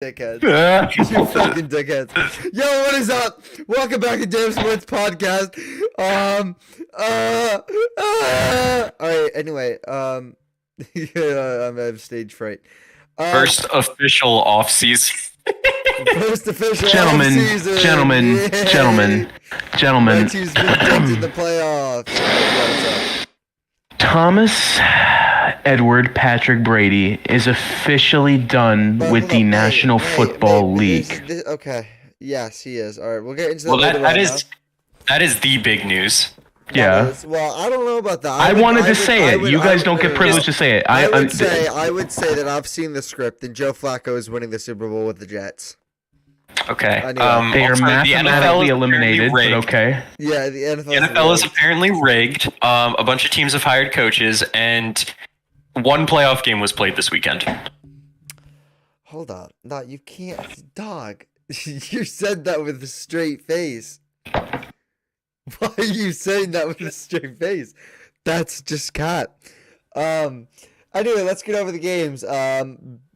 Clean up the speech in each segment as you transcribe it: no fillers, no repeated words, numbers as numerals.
Dickhead. You fucking dickheads. Yo, what is up? Welcome back to James Sports Podcast. Alright, anyway, yeah, I have stage fright. First official off-season. First official Gentlemen, off-season. gentlemen, Yay. gentlemen, gentlemen. My team's been dumped in the playoffs. What's up? Thomas Edward Patrick Brady is officially done But with hold the up, National Football League. Okay. Yes, he is. All right, we'll get into that Well, later that is the big news. Yeah. Well, I don't know about that. I wanted to say it. You guys don't get privileged to say it. I would say that I've seen the script, and Joe Flacco is winning the Super Bowl with the Jets. Okay. Anyway. They are Also, mathematically eliminated, but rigged. okay. Yeah, the NFL. The NFL is apparently rigged. A bunch of teams have hired coaches, and one playoff game was played this weekend. Hold on. No, you can't. Dog. You said that with a straight face. Why are you saying that with a straight face? That's just cat. Anyway, let's get over the games.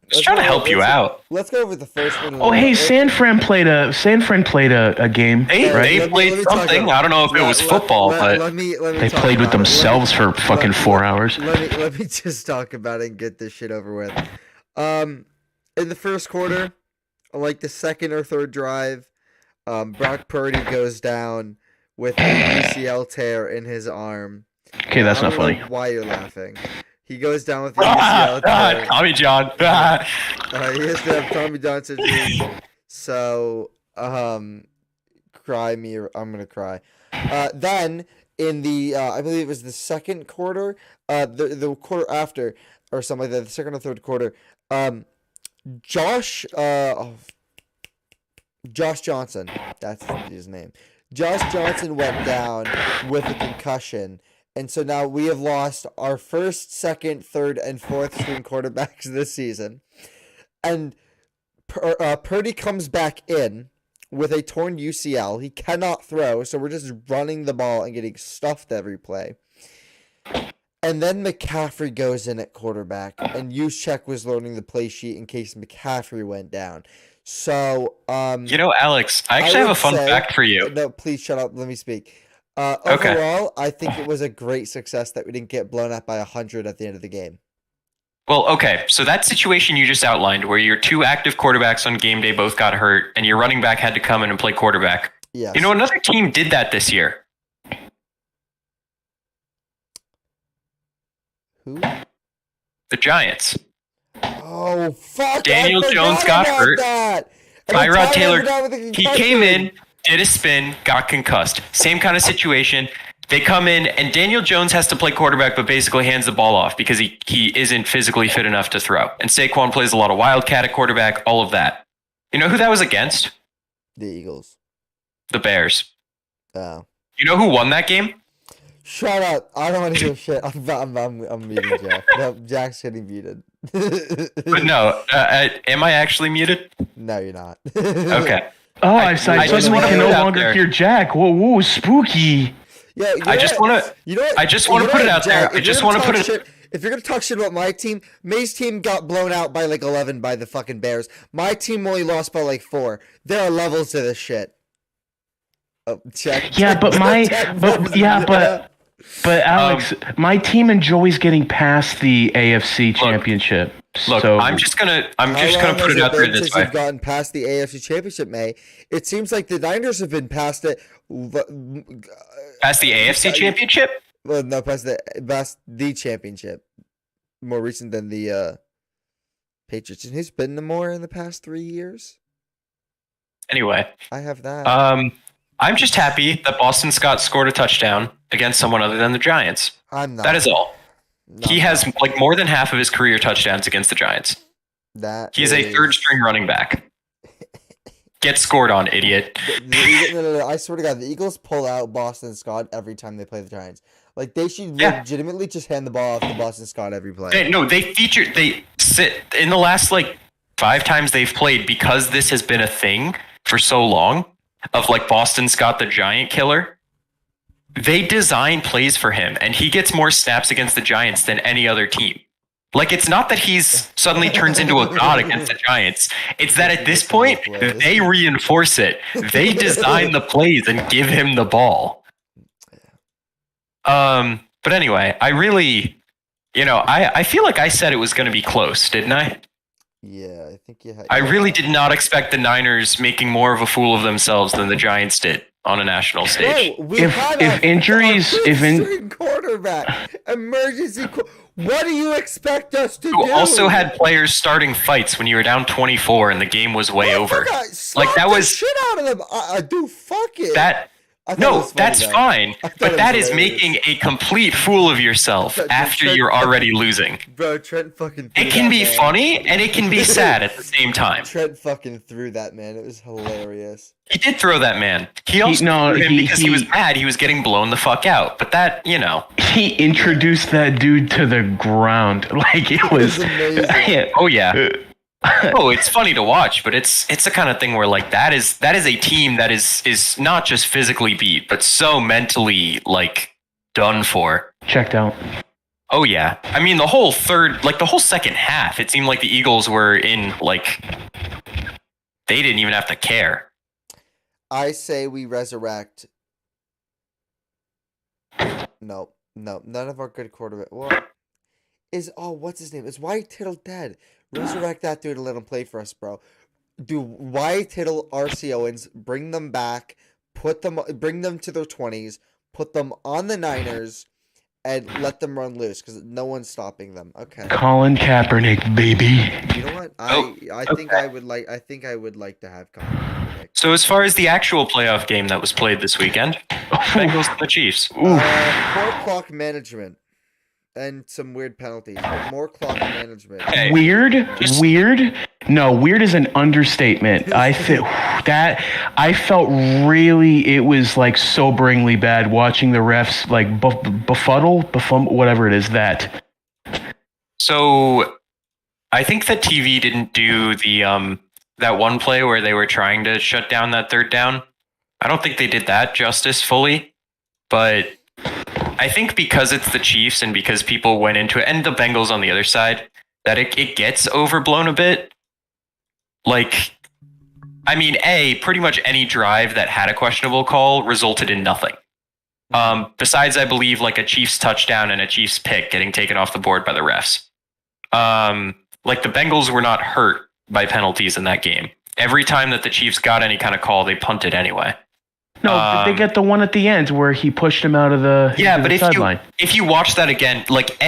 Just trying to help you out. Let's go over the first one. Oh, hey, San Fran played a game. They played something. I don't know if it was football, but let me They talk played with about it. themselves for fucking 4 hours. Let me just talk about it and get this shit over with. In the first quarter, like the second or third drive, Brock Purdy goes down with a UCL tear in his arm. Okay, that's not funny. Why you're laughing? He goes down with the UCL tear. Tommy John. He has to have Tommy John surgery. So, cry me or I'm gonna cry. Then in the I believe it was the second quarter, the quarter after or something like that, the second or third quarter, Josh Johnson, that's his name. Josh Johnson went down with a concussion. And so now we have lost our first, second, third, and fourth string quarterbacks this season. And Purdy comes back in with a torn UCL. He cannot throw, so we're just running the ball and getting stuffed every play. And then McCaffrey goes in at quarterback, and Juszczyk was learning the play sheet in case McCaffrey went down. So, Alex, I actually have a fun fact for you. No, please shut up. Let me speak. Okay. Overall, I think it was a great success that we didn't get blown up by 100 at the end of the game. Well, okay, so that situation you just outlined where your two active quarterbacks on game day both got hurt and your running back had to come in and play quarterback. Yes. You know, another team did that this year. Who? The Giants. Oh, fuck. Daniel Jones got hurt. Tyrod Taylor, he came in, did a spin, got concussed. Same kind of situation. They come in, and Daniel Jones has to play quarterback, but basically hands the ball off because he isn't physically fit enough to throw. And Saquon plays a lot of wildcat at quarterback, all of that. You know who that was against? The Eagles. The Bears. Oh. You know who won that game? Shut up. I don't want to hear shit. I'm muting Jack. No, Jack's getting muted. But no, am I actually muted? No, you're not. Okay. Oh, I just want to no longer there. hear Jack. Whoa, spooky. Yeah, I just want to. I just want to put it out there. I just want to put it. If you're gonna talk shit about my team, May's team got blown out by like 11 by the fucking Bears. My team only lost by like 4. There are levels to this shit. Oh, check. Yeah, but but Alex, my team enjoys getting past the AFC Championship. Look, so I'm just gonna put it out there this way. You've gotten past the AFC Championship, May. It seems like the Niners have been past it. Past the AFC Championship? Well, no, past the championship. More recent than the Patriots. And who's been more in the past 3 years? Anyway, I have that. I'm just happy that Boston Scott scored a touchdown against someone other than the Giants. I'm not. That is all. He has like more than half of his career touchdowns against the Giants. He's a third string running back. Get scored on, idiot. No, I swear to God, the Eagles pull out Boston Scott every time they play the Giants. Like, they should legitimately just hand the ball off to Boston Scott every play. They sit in the last like 5 times they've played, because this has been a thing for so long of like Boston Scott, the giant killer. They design plays for him, and he gets more snaps against the Giants than any other team. Like, it's not that he's suddenly turns into a god against the Giants. It's that at this point, they reinforce it. They design the plays and give him the ball. But anyway, I really, I feel like I said it was going to be close, didn't I? Yeah, I think you had. I really did not expect the Niners making more of a fool of themselves than the Giants did on a national stage. Bro, if injuries, quarterback, emergency. What do you expect us to do? You also had players starting fights when you were down 24 and the game was way over. Like that was shit out of them. Dude, fuck it. That's fine. But that is making a complete fool of yourself after you're already losing. Bro, Trent fucking. It can be funny and it can be sad at the same time. Trent fucking threw that, man. It was hilarious. He did throw that, man. He also threw him because he was mad. He was getting blown the fuck out. But that, he introduced that dude to the ground. Like it was amazing. Oh yeah. Oh, it's funny to watch, but it's the kind of thing where like that is a team that is not just physically beat, but so mentally like done for. Checked out. Oh yeah. I mean the whole second half, it seemed like the Eagles were in like they didn't even have to care. I say we resurrect. No, none of our good quarterback. What what's his name? Is Wyatt Tittle dead? Resurrect that dude and let him play for us, bro. Do Wyatt Tittle, RC Owens, bring them back, bring them to their 20s, put them on the Niners, and let them run loose because no one's stopping them. Okay. Colin Kaepernick, baby. You know what? I think I would like to have Colin Kaepernick. So as far as the actual playoff game that was played this weekend, Bengals and the Chiefs. Poor clock management. And some weird penalties. More clock management. Hey, weird? No, weird is an understatement. I felt really, it was like soberingly bad watching the refs like befuddle, whatever it is that. So I think that TV didn't do the that one play where they were trying to shut down that third down. I don't think they did that justice fully, but I think because it's the Chiefs and because people went into it, and the Bengals on the other side, that it gets overblown a bit. Like, I mean, pretty much any drive that had a questionable call resulted in nothing. Besides, I believe, like a Chiefs touchdown and a Chiefs pick getting taken off the board by the refs. Like the Bengals were not hurt by penalties in that game. Every time that the Chiefs got any kind of call, they punted anyway. No, they get the one at the end where he pushed him out of the sideline. If you watch that again, like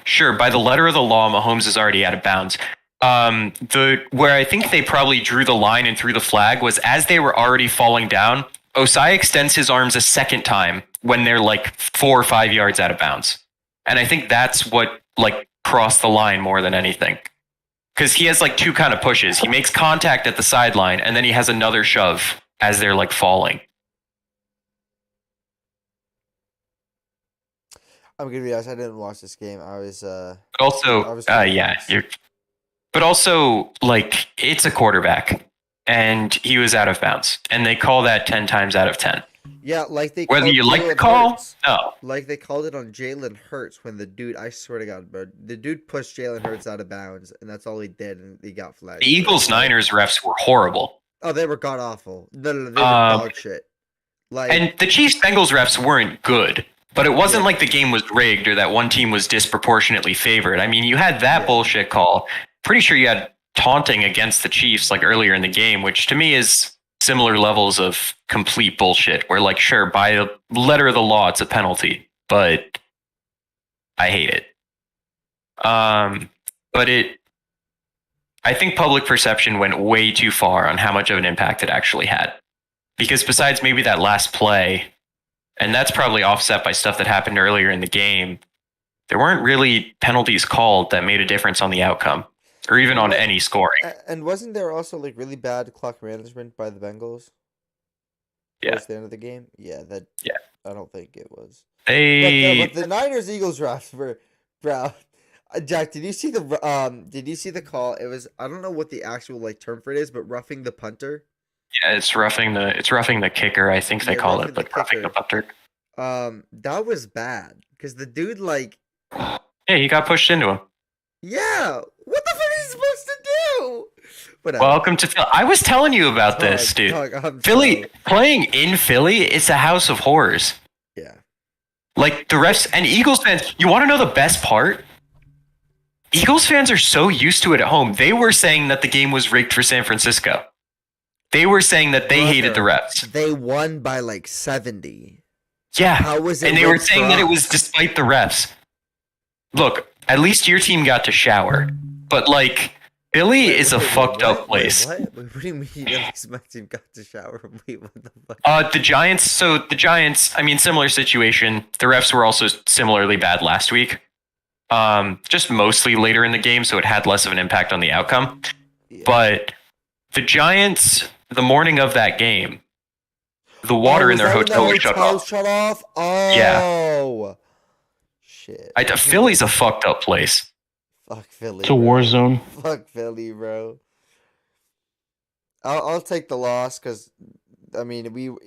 sure, by the letter of the law, Mahomes is already out of bounds. Where I think they probably drew the line and threw the flag was as they were already falling down. Osai extends his arms a second time when they're like 4 or 5 yards out of bounds, and I think that's what like crossed the line more than anything. Because he has like two kind of pushes. He makes contact at the sideline, and then he has another shove as they're like falling. I'm gonna be honest. I didn't watch this game. I was. But also, like, it's a quarterback, and he was out of bounds, and they call that 10 times out of 10. Yeah, like they. Whether you like the call, no. Like they called it on Jalen Hurts when the dude. I swear to God, bro, the dude pushed Jalen Hurts out of bounds, and that's all he did, and he got flagged. The Eagles-Niners refs were horrible. Oh, they were god awful. No, they were dog shit. Like, and the Chiefs-Bengals refs weren't good. But it wasn't like the game was rigged or that one team was disproportionately favored. I mean, you had that bullshit call. Pretty sure you had taunting against the Chiefs like earlier in the game, which to me is similar levels of complete bullshit. Where like, sure, by the letter of the law, it's a penalty, but I hate it. I think public perception went way too far on how much of an impact it actually had. Because besides maybe that last play, and that's probably offset by stuff that happened earlier in the game, there weren't really penalties called that made a difference on the outcome or even on any scoring. And wasn't there also like really bad clock management by the Bengals? Yeah. Towards the end of the game? Yeah. I don't think it was. But the Niners-Eagles refs were, bro. Jack, did you see the call? It was, I don't know what the actual like term for it is, but roughing the punter. Yeah, it's roughing the kicker, I think they call it, but roughing the punter. That was bad because the dude like. Yeah, he got pushed into him. Yeah. What the fuck is he supposed to do? Whatever. Welcome to Philly. I was telling you about this, dude. Philly, playing in Philly, it's a house of horrors. Yeah. Like the refs and Eagles fans, you want to know the best part? Eagles fans are so used to it at home. They were saying that the game was rigged for San Francisco. They were saying that they hated the refs. They won by like 70. Yeah. How was it? And they were saying that it was despite the refs. Look, at least your team got to shower. But like, Philly is a fucked up place. What do you mean? At least my team got to shower. Wait, what the fuck? The Giants, I mean, similar situation. The refs were also similarly bad last week. Just mostly later in the game, so it had less of an impact on the outcome. Yeah. But the Giants, the morning of that game, the water in their hotel was shut off. Oh, yeah. Shit. Philly's a fucked up place. Fuck Philly. It's a war zone. Fuck Philly, bro. I'll take the loss because, I mean, I don't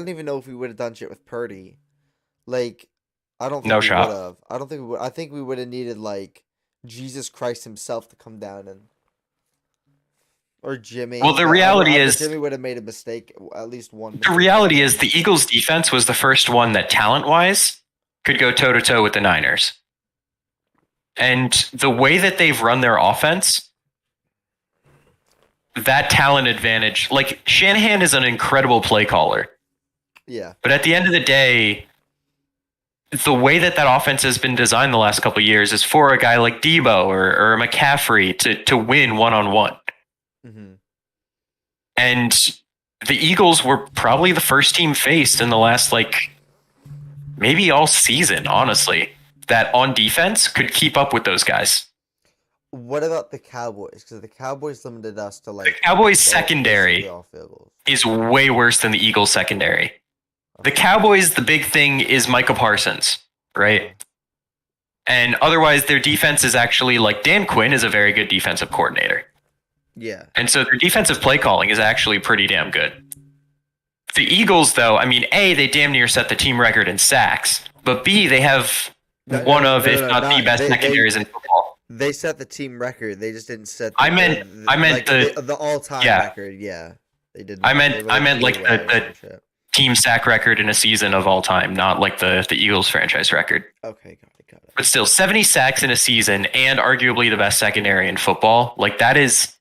even know if we would have done shit with Purdy. Like, I don't think we would have. I don't think we would. I think we would have needed like Jesus Christ himself to come down or Jimmy. Well, the reality is Jimmy would have made a mistake, at least one. The reality is the Eagles' defense was the first one that talent-wise could go toe-to-toe with the Niners. And the way that they've run their offense, that talent advantage, like Shanahan is an incredible play caller. Yeah. But at the end of the day, the way that offense has been designed the last couple of years is for a guy like Debo or McCaffrey to win one-on-one. Mm-hmm. And the Eagles were probably the first team faced in the last, like, maybe all season, honestly, that on defense could keep up with those guys. What about the Cowboys? Because the Cowboys limited us to, like... The Cowboys' secondary is way worse than the Eagles' secondary. The Cowboys, the big thing is Micah Parsons, right? And otherwise, their defense is actually, like, Dan Quinn is a very good defensive coordinator. Yeah. And so their defensive play calling is actually pretty damn good. The Eagles, though, I mean, A, they damn near set the team record in sacks, but B, they have if not the best secondaries in football. They set the team record. They just didn't set I meant the all-time record. Yeah. They did. I meant like the team sack record in a season of all time, not like the Eagles franchise record. Okay, got it. But still, 70 sacks in a season and arguably the best secondary in football. Like that is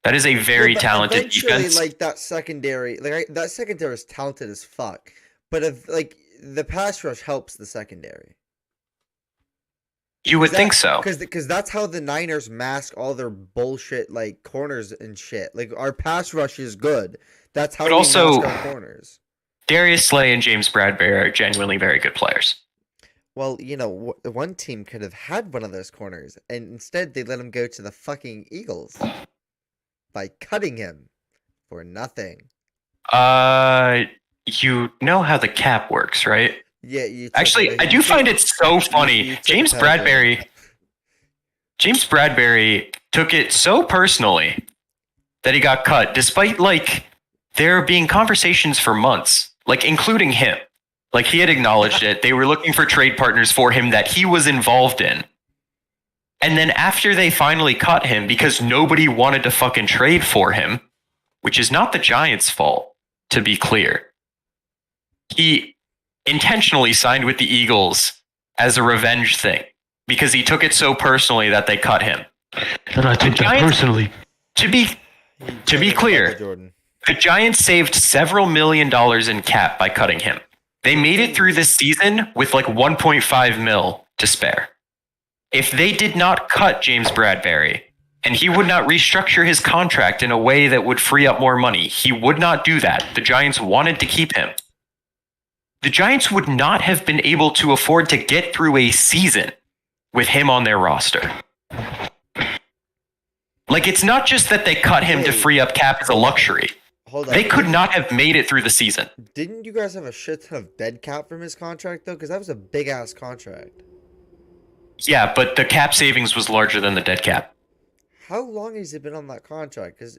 a very talented defense. Like that secondary is talented as fuck. But if like the pass rush helps the secondary. You would think so. Because that's how the Niners mask all their bullshit like corners and shit. Like our pass rush is good. That's how we mask our corners. Darius Slay and James Bradbury are genuinely very good players. Well, you know, one team could have had one of those corners, and instead they let him go to the fucking Eagles by cutting him for nothing. You know how the cap works, right? Yeah. Actually, I do find it so funny. James Bradbury took it so personally that he got cut, despite like there being conversations for months, like including him. Like he had acknowledged it. They were looking for trade partners for him that he was involved in. And then after they finally cut him because nobody wanted to fucking trade for him, which is not the Giants' fault, to be clear, he intentionally signed with the Eagles as a revenge thing because he took it so personally that they cut him. And I took that personally. To be clear, the Giants saved several $1 million in cap by cutting him. They made it through this season with like 1.5 mil to spare. If they did not cut James Bradbury and he would not restructure his contract in a way that would free up more money, he would not do that. The Giants wanted to keep him. The Giants would not have been able to afford to get through a season with him on their roster. Like, it's not just that they cut him to free up cap as a luxury. Hold on. They could not have made it through the season. Didn't you guys have a shit ton of dead cap from his contract, though? Because that was a big-ass contract. Yeah, but the cap savings was larger than the dead cap. How long has he been on that contract? Because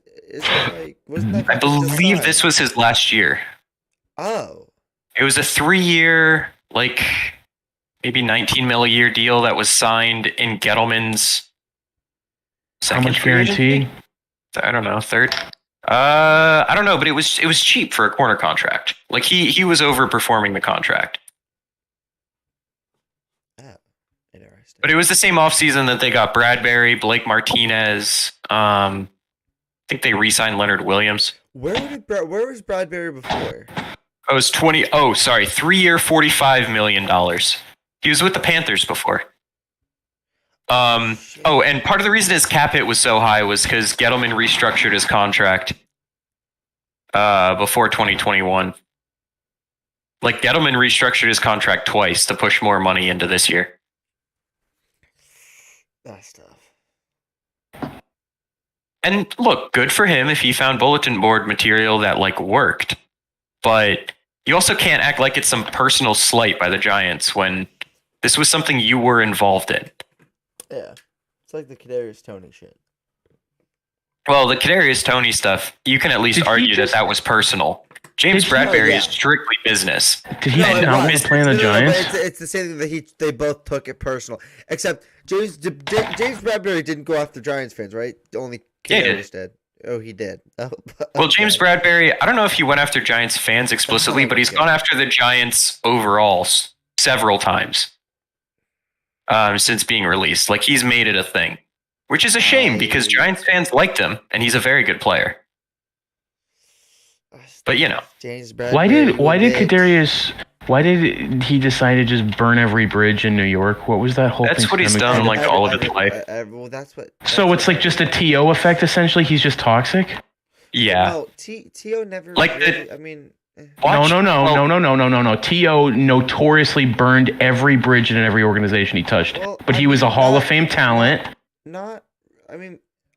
wasn't that? I believe this was his last year. Oh. It was a 3-year, like, maybe 19 mil a year deal that was signed in Gettleman's second How much guarantee? I don't know, third. I don't know, but it was cheap for a corner contract. Like he was overperforming the contract. Oh, interesting. But it was the same offseason that they got Bradbury, Blake Martinez. I think they re-signed Leonard Williams. Where was Bradbury before? It was 3-year, $45 million. He was with the Panthers before. And part of the reason his cap hit was so high was because Gettleman restructured his contract before 2021. Like, Gettleman restructured his contract twice to push more money into this year. That's tough. And look, good for him if he found bulletin board material that, like, worked. But you also can't act like it's some personal slight by the Giants when this was something you were involved in. Yeah. It's like the Kadarius Toney shit. Well, the Kadarius Toney stuff, you can at least argue that was personal. James Bradbury is strictly business. Did he not want to play on the Giants? It's the same thing that they both took it personal. Except James Bradbury didn't go after Giants fans, right? Only Kadarius did. Oh, he did. Oh, okay. Well, James Bradbury, I don't know if he went after Giants fans explicitly, but he's gone after the Giants overall several times since being released. Like, he's made it a thing, which is a shame because Giants fans liked him, and he's a very good player. But, you know. James Bradbury, why did he decide to just burn every bridge in New York? What was that whole thing? That's what he's done like all of his life. Well, that's what. So it's like just a TO effect, essentially? He's just toxic? Yeah. No, TO never like really, I mean... No. T.O. notoriously burned every bridge in every organization he touched. Well, but he was a Hall of Fame talent.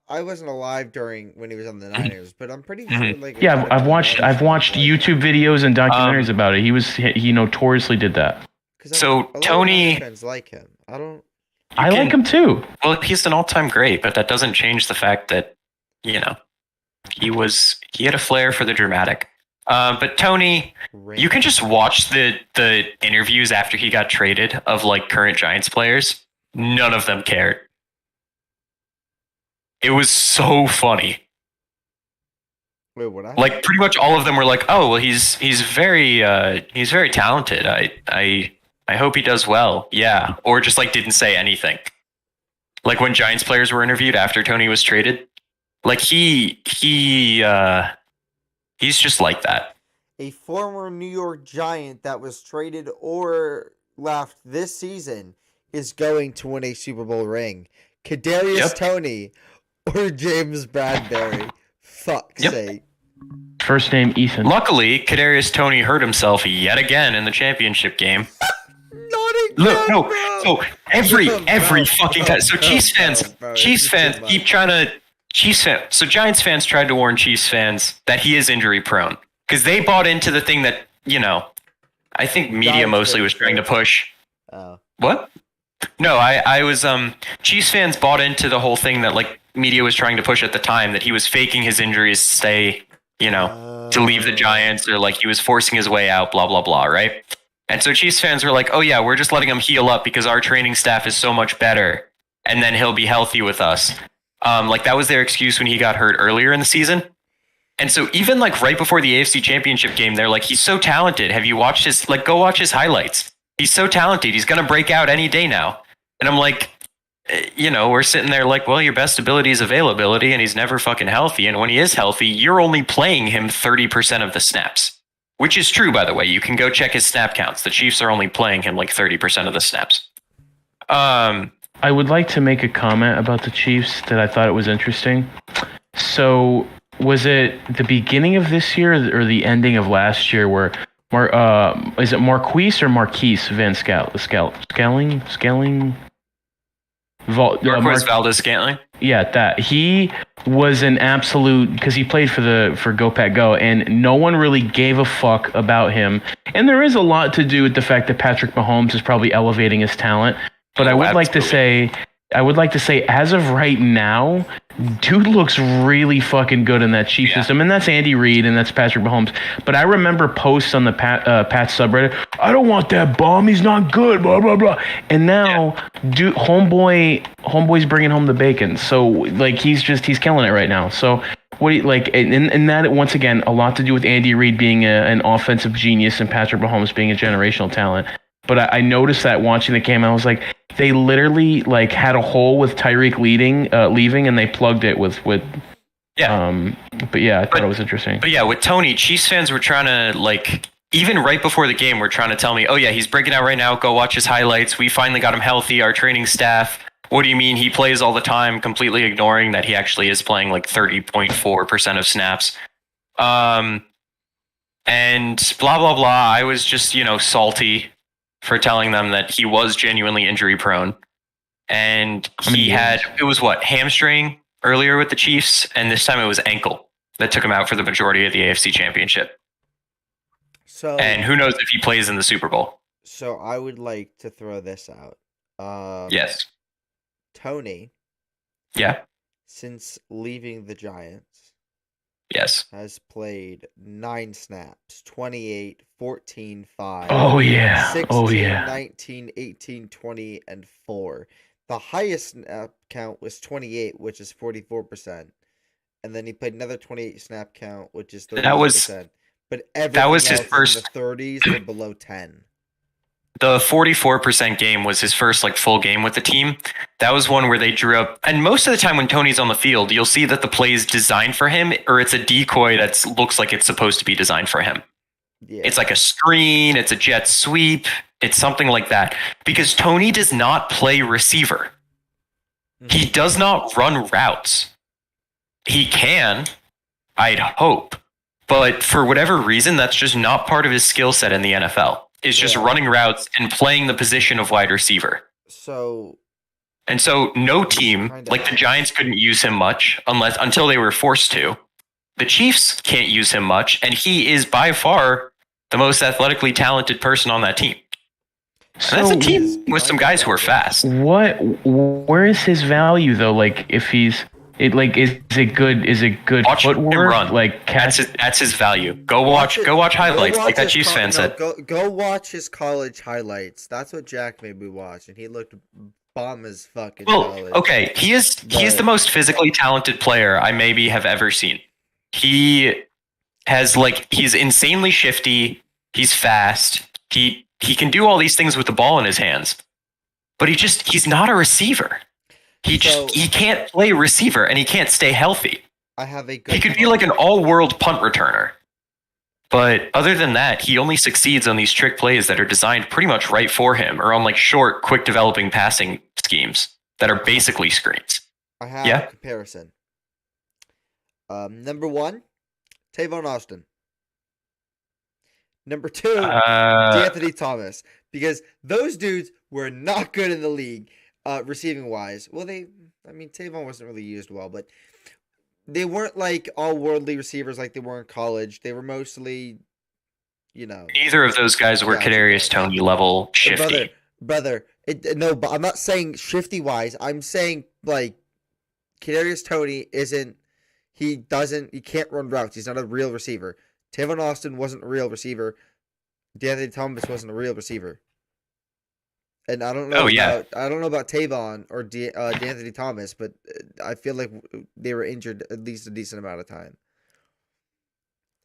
I wasn't alive when he was on the Niners, but I'm pretty sure. Like, yeah, I've watched YouTube videos and documentaries about it. He notoriously did that. So Tony, fans like him. I like him too. Well, he's an all-time great, but that doesn't change the fact that he had a flair for the dramatic. But Tony, you can just watch the interviews after he got traded of like current Giants players. None of them cared. It was so funny. Wait, what? Like pretty much all of them were like, "Oh, well, he's very talented. I hope he does well." Yeah, or just like didn't say anything. Like when Giants players were interviewed after Tony was traded, like he's just like that. A former New York Giant that was traded or left this season is going to win a Super Bowl ring. Kadarius Toney or James Bradbury. Fuck's sake. First name Ethan. Luckily, Kadarius Toney hurt himself yet again in the championship game. Not again, So every fucking time. So Chiefs fans keep trying to. So Giants fans tried to warn Chiefs fans that he is injury prone because they bought into the thing that I think media mostly was trying to push. What? No, I was Chiefs fans bought into the whole thing that like media was trying to push at the time that he was faking his injuries to stay, to leave the Giants or like he was forcing his way out, blah blah blah, right? And so Chiefs fans were like, "Oh yeah, we're just letting him heal up because our training staff is so much better, and then he'll be healthy with us." Like that was their excuse when he got hurt earlier in the season. And so even like right before the AFC Championship game, they're like, "He's so talented. Have you watched his go watch his highlights? He's so talented. He's going to break out any day now." And I'm like, we're sitting there like, well, your best ability is availability and he's never fucking healthy. And when he is healthy, you're only playing him 30% of the snaps, which is true, by the way. You can go check his snap counts. The Chiefs are only playing him like 30% of the snaps. I would like to make a comment about the Chiefs that I thought it was interesting. So was it the beginning of this year or the ending of last year where is it Marquise or Marquise Van Scaling? Marquise Valdez-Scantling? Yeah, that. He was an absolute, because he played for Go Pack Go, and no one really gave a fuck about him. And there is a lot to do with the fact that Patrick Mahomes is probably elevating his talent. But I would like to say I would like to say, as of right now, dude looks really fucking good in that Chiefs system, and that's Andy Reid and that's Patrick Mahomes. But I remember posts on the Pat subreddit. I don't want that bomb. He's not good. Blah blah blah. And now, dude, homeboy's bringing home the bacon. So like he's killing it right now. So what do you like? And that once again a lot to do with Andy Reid being an offensive genius and Patrick Mahomes being a generational talent. But I noticed that watching the game, I was like, they literally like had a hole with Tyreek leaving, and they plugged it with. Yeah. But yeah, I thought it was interesting. But yeah, with Tony, Chiefs fans were trying to like, even right before the game, were trying to tell me, oh yeah, he's breaking out right now. Go watch his highlights. We finally got him healthy. Our training staff. What do you mean he plays all the time? Completely ignoring that he actually is playing like 30.4% of snaps. And blah blah blah. I was just salty for telling them that he was genuinely injury prone. And it was hamstring earlier with the Chiefs, and this time it was ankle that took him out for the majority of the AFC Championship. And who knows if he plays in the Super Bowl. So I would like to throw this out. Yes. Tony. Yeah. Since leaving the Giants. Yes. Has played 9 snaps, 28, 14, 5. Oh, yeah. 16, 19, 18, 20, and 4. The highest snap count was 28, which is 44%. And then he played another 28 snap count, which is 38%. But everything was his else first in the 30s or below 10. The 44% game was his first full game with the team. That was one where they drew up. And most of the time when Tony's on the field, you'll see that the play is designed for him, or it's a decoy that looks like it's supposed to be designed for him. Yeah. It's like a screen. It's a jet sweep. It's something like that. Because Tony does not play receiver. Mm-hmm. He does not run routes. He can, I'd hope. But for whatever reason, that's just not part of his skill set in the NFL. Is just running routes and playing the position of wide receiver. So no team, like the Giants, couldn't use him much until they were forced to. The Chiefs can't use him much, and he is by far the most athletically talented person on that team. And that's a team with some guys who are fast. Where is his value though? Like if he's is it good watch footwork? Him run. Like that's his value. Go watch highlights, like that Chiefs fan said. Go watch his college highlights. That's what Jack made me watch, and he looked bomb as fucking. Well, college. Okay, he is the most physically talented player I maybe have ever seen. He has he's insanely shifty. He's fast. He can do all these things with the ball in his hands, but he's not a receiver. He can't play receiver, and he can't stay healthy. He could be like an all-world punt returner. But other than that, he only succeeds on these trick plays that are designed pretty much right for him, or on short, quick developing passing schemes that are basically screens. I have a comparison. Number 1, Tavon Austin. Number 2, D'Anthony Thomas. Because those dudes were not good in the league. Receiving wise, Tavon wasn't really used well, but they weren't all worldly receivers like they were in college. They were mostly, Neither of those guys were Kadarius Toney level shifty. Brother, but I'm not saying shifty wise. I'm saying Kadarius Toney isn't. He can't run routes. He's not a real receiver. Tavon Austin wasn't a real receiver. D'Anthony Thomas wasn't a real receiver. And I don't know about Tavon or D'Anthony Thomas, but I feel like they were injured at least a decent amount of time.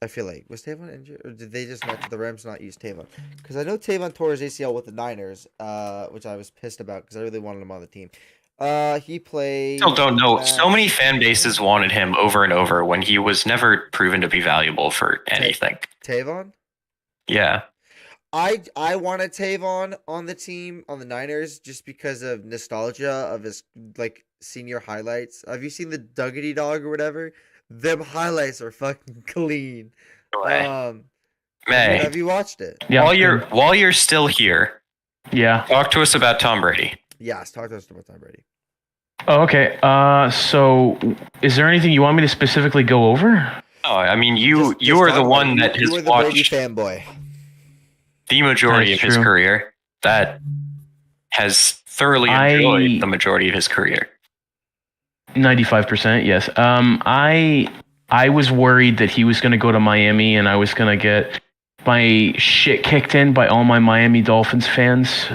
I feel like was Tavon injured, or did they just the Rams not use Tavon? Because I know Tavon tore his ACL with the Niners, which I was pissed about because I really wanted him on the team. He played. Still don't know. So many fan bases wanted him over and over when he was never proven to be valuable for anything. Tavon? Yeah. I wanted Tavon on the team on the Niners just because of nostalgia of his senior highlights. Have you seen the Duggity Dog or whatever? Them highlights are fucking clean. Have you watched it? Yeah. While you're still here, talk to us about Tom Brady. Yes, talk to us about Tom Brady. Oh, okay. So is there anything you want me to specifically go over? Oh, I mean, you are the one that has watched Brady fanboy. The majority of his career. That has thoroughly enjoyed the majority of his career. 95%, yes. I was worried that he was going to go to Miami and I was going to get my shit kicked in by all my Miami Dolphins fans,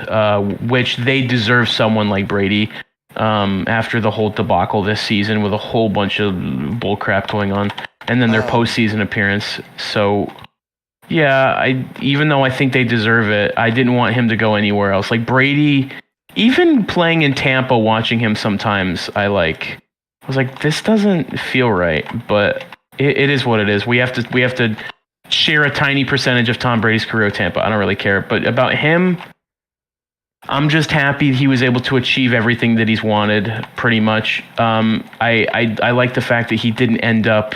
which they deserve someone like Brady after the whole debacle this season with a whole bunch of bullcrap going on, and then their postseason appearance. So, yeah, even though I think they deserve it, I didn't want him to go anywhere else. Like Brady, even playing in Tampa, watching him sometimes, I was like, this doesn't feel right, but it is what it is. We have to share a tiny percentage of Tom Brady's career at Tampa. I don't really care, but about him, I'm just happy he was able to achieve everything that he's wanted, pretty much. I like the fact that he didn't end up.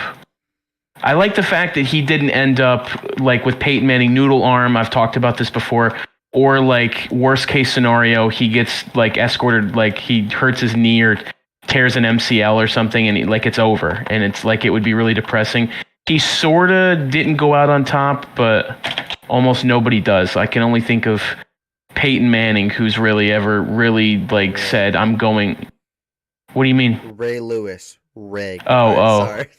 I like the fact that he didn't end up like with Peyton Manning, noodle arm. I've talked about this before. Or like worst case scenario, he gets like escorted, like he hurts his knee or tears an MCL or something, and it's over, and it's like it would be really depressing. He sort of didn't go out on top, but almost nobody does. I can only think of Peyton Manning, who's really said, I'm going. What do you mean? Ray Lewis. Ray. Sorry.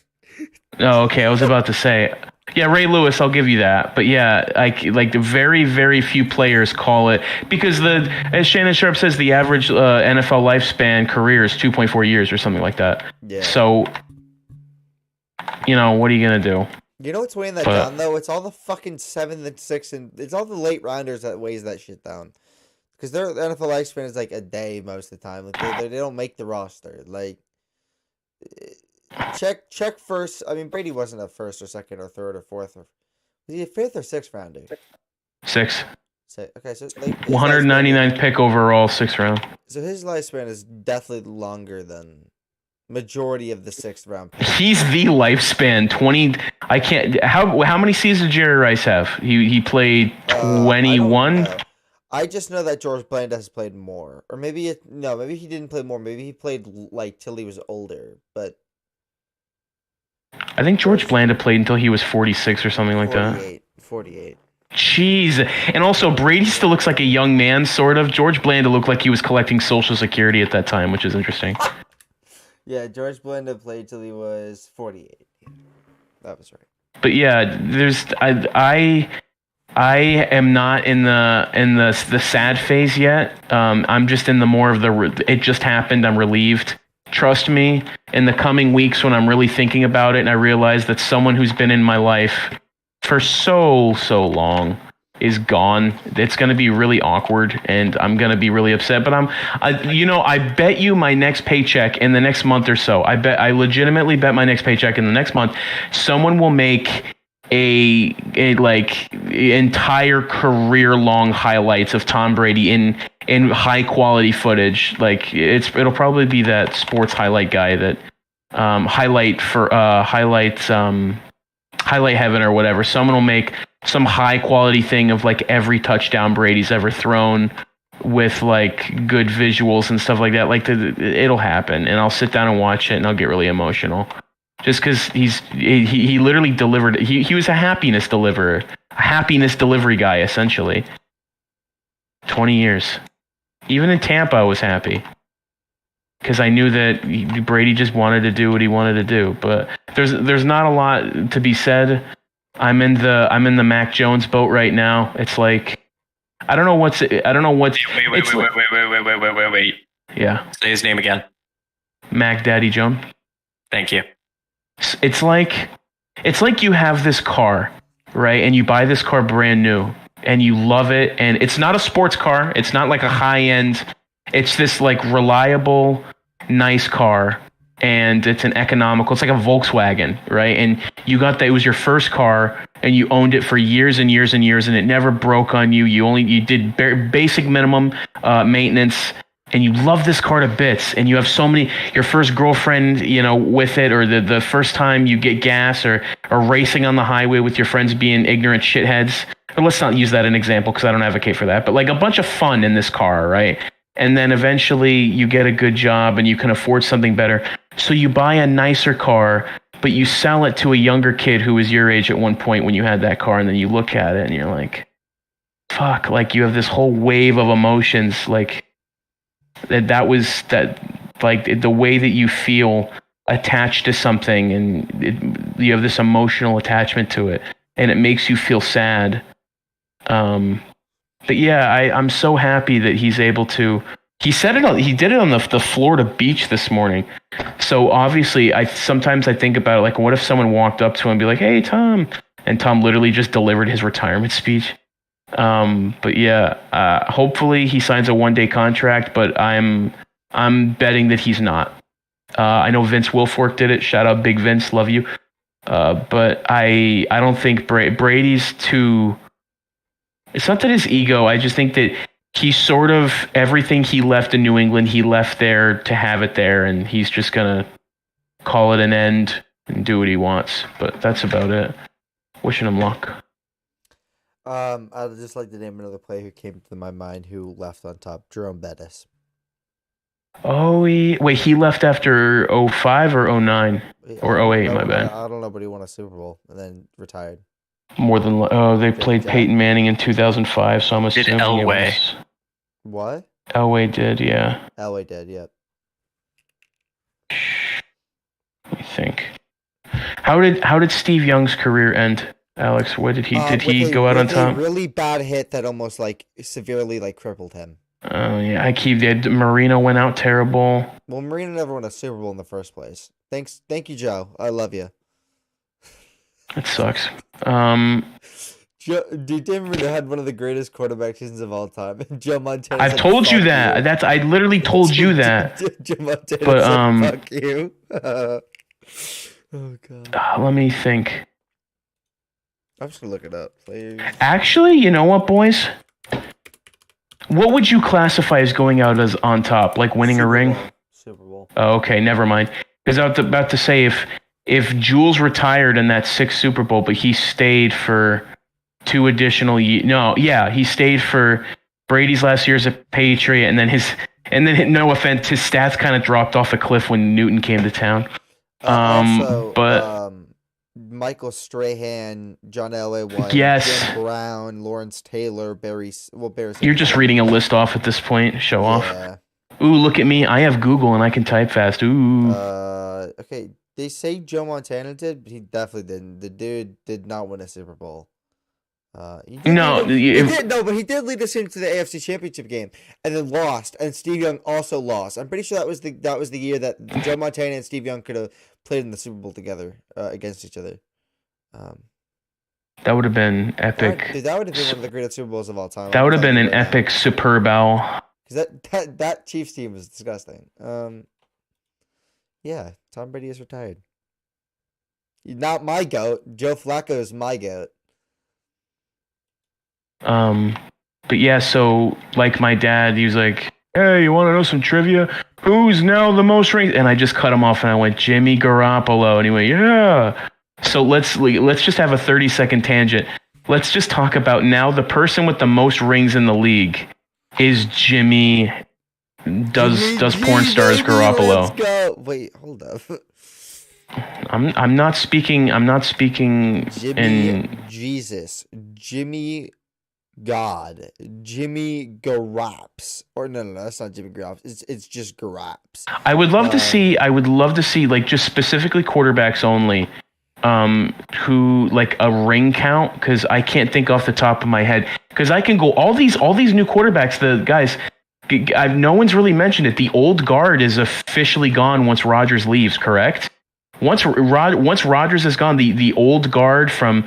Oh, okay. I was about to say, yeah, Ray Lewis. I'll give you that. But yeah, like very, very few players call it, because as Shannon Sharp says, the average NFL lifespan career is 2.4 years or something like that. Yeah. So, what are you gonna do? You know what's weighing that down though? It's all the fucking 7th and 6th, and it's all the late rounders that weighs that shit down. Because their NFL lifespan is like a day most of the time. Like they don't make the roster. Like check first. I mean, Brady wasn't a first or second or third or fourth. Was he a 5th or 6th rounder? 6. Okay, so 199th pick overall, 6th round. So his lifespan is definitely longer than majority of the 6th round pick. He's the lifespan 20. I can't. How many seasons did Jerry Rice have? He played 21. I just know that George Blanda has played more, or maybe he didn't play more. Maybe he played like till he was older. But I think George Blanda played until he was 46 or something like that. 48. Jeez. And also, Brady still looks like a young man, sort of. George Blanda looked like he was collecting Social Security at that time, which is interesting. Yeah, George Blanda played till he was 48. That was right. But yeah, I am not in the sad phase yet. I'm just in the more of it just happened. I'm relieved. Trust me, in the coming weeks when I'm really thinking about it and I realize that someone who's been in my life for so long is gone, it's going to be really awkward and I'm going to be really upset. But I bet you my next paycheck in the next month or so, I legitimately bet my next paycheck in the next month, someone will make a entire career long highlights of Tom Brady in high quality footage. Like it'll probably be that sports highlight guy that highlight heaven or whatever. Someone will make some high quality thing of like every touchdown Brady's ever thrown with like good visuals and stuff like that. Like it'll happen, and I'll sit down and watch it and I'll get really emotional. Just because he literally delivered. He was a happiness delivery guy, essentially. 20 years. Even in Tampa, I was happy. Because I knew that Brady just wanted to do what he wanted to do. But there's not a lot to be said. I'm in the Mac Jones boat right now. It's like I don't know what's. Wait. Yeah. Say his name again. Mac Daddy Jones. Thank you. It's like you have this car, right? And you buy this car brand new and you love it. And it's not a sports car. It's not like a high end. It's this like reliable, nice car. And it's an economical, it's like a Volkswagen, right? And you got that, it was your first car and you owned it for years and years and years and it never broke on you. You did basic minimum maintenance. And you love this car to bits, and you have so many, your first girlfriend, with it, or the first time you get gas, or racing on the highway with your friends being ignorant shitheads. Or let's not use that as an example because I don't advocate for that, but like a bunch of fun in this car, right? And then eventually you get a good job and you can afford something better. So you buy a nicer car, but you sell it to a younger kid who was your age at one point when you had that car, and then you look at it and you're like, fuck, like you have this whole wave of emotions, like, That was like the way that you feel attached to something, and you have this emotional attachment to it, and it makes you feel sad. But yeah, I'm so happy that he's able to. He said it. He did it on the Florida beach this morning. So obviously, sometimes I think about it, like, what if someone walked up to him and be like, "Hey, Tom," and Tom literally just delivered his retirement speech. But yeah, hopefully he signs a 1-day contract. But I'm betting that he's not. I know Vince Wilfork did it. Shout out Big Vince, love you. But I don't think Brady's too. It's not that his ego. I just think that he's sort of everything he left in New England, he left there to have it there, and he's just gonna call it an end and do what he wants. But that's about it. Wishing him luck. I'd just like to name another player who came to my mind who left on top. Jerome Bettis. Oh, wait, he left after 05 or 09? Or 08, my bad. I don't know, but he won a Super Bowl and then retired. More than they played Peyton Manning in 2005, so I'm assuming Did Elway. What? Elway did, yeah. Elway did, yep. Let me think. How did Steve Young's career end, Alex? What did he go out on top? A really bad hit that almost like severely like crippled him. Oh yeah, Marino went out terrible. Well, Marino never won a Super Bowl in the first place. Thank you, Joe. I love you. It sucks. Denver had one of the greatest quarterback seasons of all time. Joe Montana. I've told you that. I literally told you that. Joe Montana but fuck you. Oh god. Let me think. I'm just gonna look it up, please. Actually, you know what, boys? What would you classify as going out as on top? Like winning a ring? Super Bowl. Oh, okay, never mind. Because I was about to say if Jules retired in that 6th Super Bowl, but he stayed for 2 additional years. No, yeah, he stayed for Brady's last year as a Patriot, and then no offense, his stats kind of dropped off a cliff when Newton came to town. Michael Strahan, John Elway won. Yes. Jim Brown, Lawrence Taylor, Barry. You're just reading a list off at this point. Show off. Ooh, look at me. I have Google and I can type fast. Ooh. Okay. They say Joe Montana did, but he definitely didn't. The dude did not win a Super Bowl. He did, but he did lead us into the AFC Championship game and then lost. And Steve Young also lost. I'm pretty sure that was the year that Joe Montana and Steve Young could have played in the Super Bowl together against each other. That would have been epic. That would have been one of the greatest Super Bowls of all time. That would have been an epic Super Bowl. Because that Chiefs team was disgusting. Yeah, Tom Brady is retired. Not my GOAT. Joe Flacco is my GOAT. But yeah, so like my dad, he was like, "Hey, you want to know some trivia? Who's now the most rings?" And I just cut him off and I went, "Jimmy Garoppolo." And he went, "Yeah." So let's just have a 30-second tangent. Let's just talk about now the person with the most rings in the league is Jimmy. Does porn stars Garoppolo? Let's go. Wait, hold up. I'm not speaking. Jimmy God. Jimmy Garops. Or no, that's not Jimmy Garops. It's just Garops. I would love to see like just specifically quarterbacks only. Who like a ring count, because I can't think off the top of my head, because I can go all these new quarterbacks, the guys, no one's really mentioned it. The old guard is officially gone once Rodgers leaves, correct? Once Rodgers is gone, the old guard from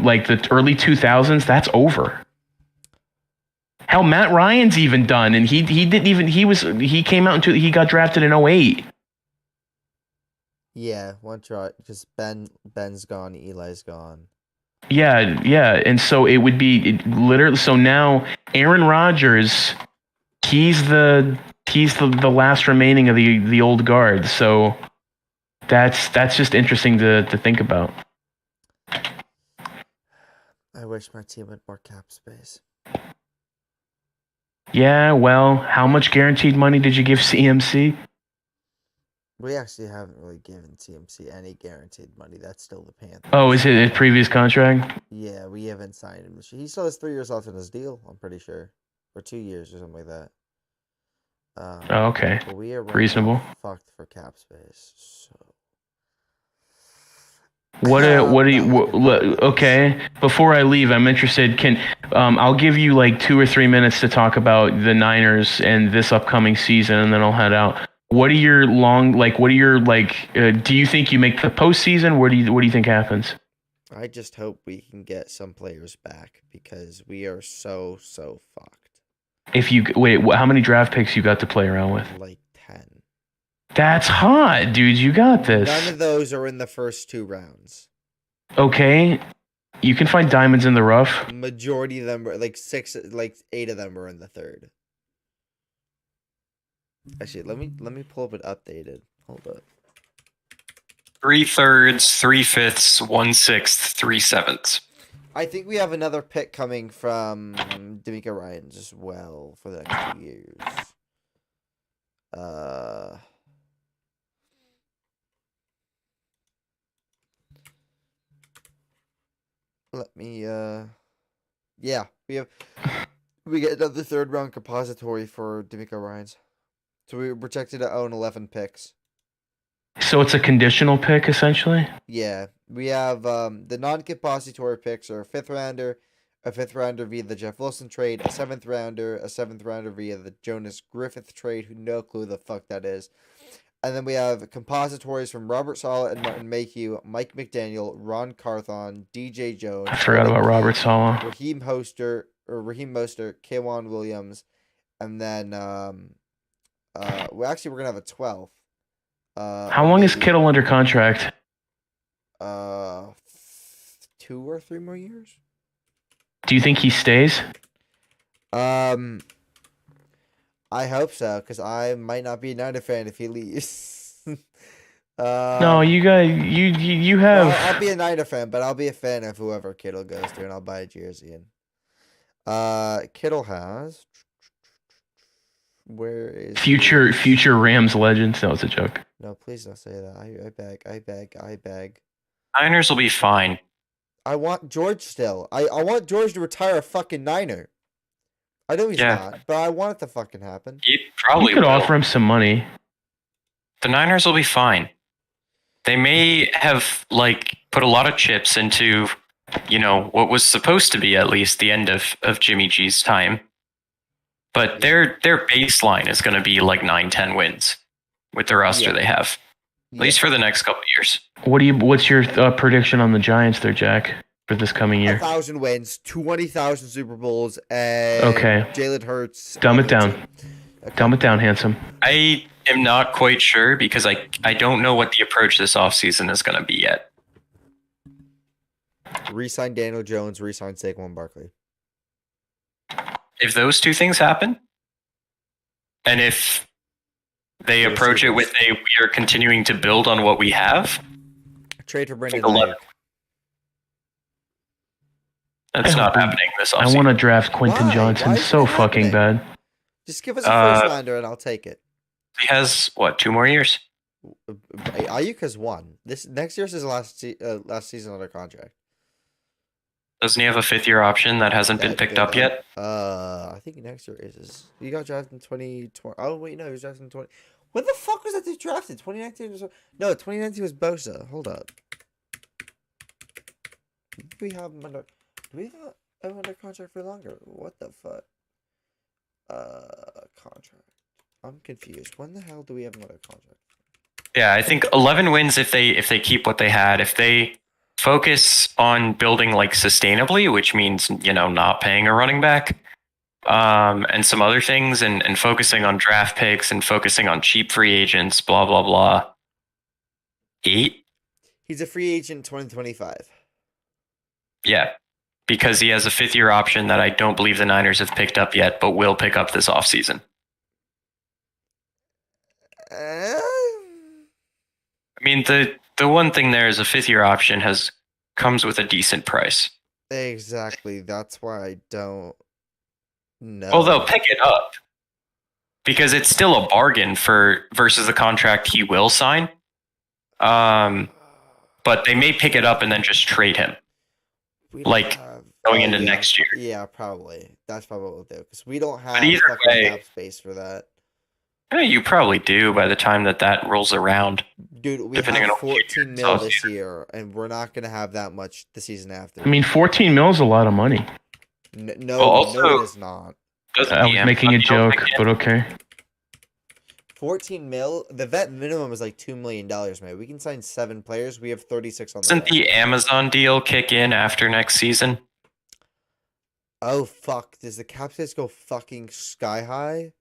like the early 2000s, that's over. Hell, Matt Ryan's even done, and he came out he got drafted in 08. Yeah, one try. Just Ben's gone, Eli's gone. Yeah, and so it would be literally. So now Aaron Rodgers, he's the last remaining of the old guard. So that's just interesting to think about. I wish my team had more cap space. Yeah, well, how much guaranteed money did you give CMC? We actually haven't really given CMC any guaranteed money. That's still the Panthers. Oh, is it a previous contract? Yeah, we haven't signed him. He still has 3 years left in his deal, I'm pretty sure. Or 2 years or something like that. Oh, okay. But we are Reasonable. fucked for cap space. So. Okay, before I leave, I'm interested. I'll give you like 2 or 3 minutes to talk about the Niners and this upcoming season, and then I'll head out. What are your do you think you make the postseason? What do you think happens? I just hope we can get some players back because we are so fucked. How many draft picks you got to play around with? Like 10. That's hot, dude. You got this. None of those are in the first 2 rounds. Okay. You can find diamonds in the rough. Majority of them are like 8 of them are in the third. Actually, let me pull up it updated. Hold up. 3/3, 3/5, 1/6, 3/7. I think we have another pick coming from D'Amico Ryans as well for the next 2 years. Let me yeah, we get another 3rd round compository for D'Amico Ryans. So we were projected to own 11 picks. So it's a conditional pick, essentially? Yeah. We have the non-compository picks are a 5th rounder, a 5th rounder via the Jeff Wilson trade, a 7th rounder, a 7th rounder via the Jonas Griffith trade, who no clue the fuck that is. And then we have compositories from Robert Saleh and Martin Mayhew, Mike McDaniel, Ron Carthon, DJ Jones. I forgot about Robert Saleh. Raheem Mostert, K'Wan Williams, and then we're gonna have a 12th. How long is Kittle under contract? 2 or 3 more years. Do you think he stays? I hope so, because I might not be a Niner fan if he leaves. No, you have. Well, I'll be a Niner fan, but I'll be a fan of whoever Kittle goes to, and I'll buy a jersey. And Kittle has. Where is future Rams legend? No, it's a joke. No, please don't say that. I beg. Niners will be fine. I want George still. I want George to retire a fucking Niner. I know he's not, but I want it to fucking happen. He probably could will. offer him some money. The Niners will be fine. They may have put a lot of chips into, what was supposed to be at least the end of Jimmy G's time. But their baseline is going to be 9-10 wins with the roster they have, at least for the next couple of years. What's your prediction on the Giants there, Jack, for this coming year? 1,000 wins, 20,000 Super Bowls, and Jalen Hurts. Dumb it down. Okay. Dumb it down, handsome. I am not quite sure because I don't know what the approach this offseason is going to be yet. Resign Daniel Jones, resign Saquon Barkley. If those 2 things happen, and if they approach it with we are continuing to build on what we have, trade for Brendan Ayuk. That's not happening this offseason. I want to draft Quentin Johnson so fucking bad. Just give us a first rounder and I'll take it. He has 2 more years? Ayuk has 1. This next year's his last season under contract. Doesn't he have a 5th-year option that hasn't been picked up yet? I think next year is. He got drafted in 2020. Oh wait, no, he was drafted in 20. When the fuck was that dude drafted? 2019 was. No, 2019 was Bosa. Hold up. Do we have him under? Do we have him under contract for longer? What the fuck? Contract. I'm confused. When the hell do we have him under contract? Yeah, I think 11 wins if they keep what they had. If they focus on building sustainably, which means not paying a running back, and some other things, and focusing on draft picks and focusing on cheap free agents, blah blah blah. 8. He's a free agent 2025. Yeah, because he has a 5th-year option that I don't believe the Niners have picked up yet, but will pick up this offseason. I mean, the one thing there is a 5th-year option comes with a decent price. Exactly. That's why I don't know. Well, they'll pick it up because it's still a bargain versus the contract he will sign. But they may pick it up and then just trade him. Going into next year. Yeah, probably. That's probably what we'll do because we don't have fucking cap space for that. You probably do by the time that rolls around. Dude, we Depending have on 14 mil this year, and we're not gonna have that much the season after. I mean, 14 mil is a lot of money. No, it is not. I was making a joke, but okay. 14 mil. The vet minimum is like $2 million, man. We can sign 7 players. We have 36 on the Doesn't the Amazon deal kick in after next season? Oh fuck! Does the cap space go fucking sky high?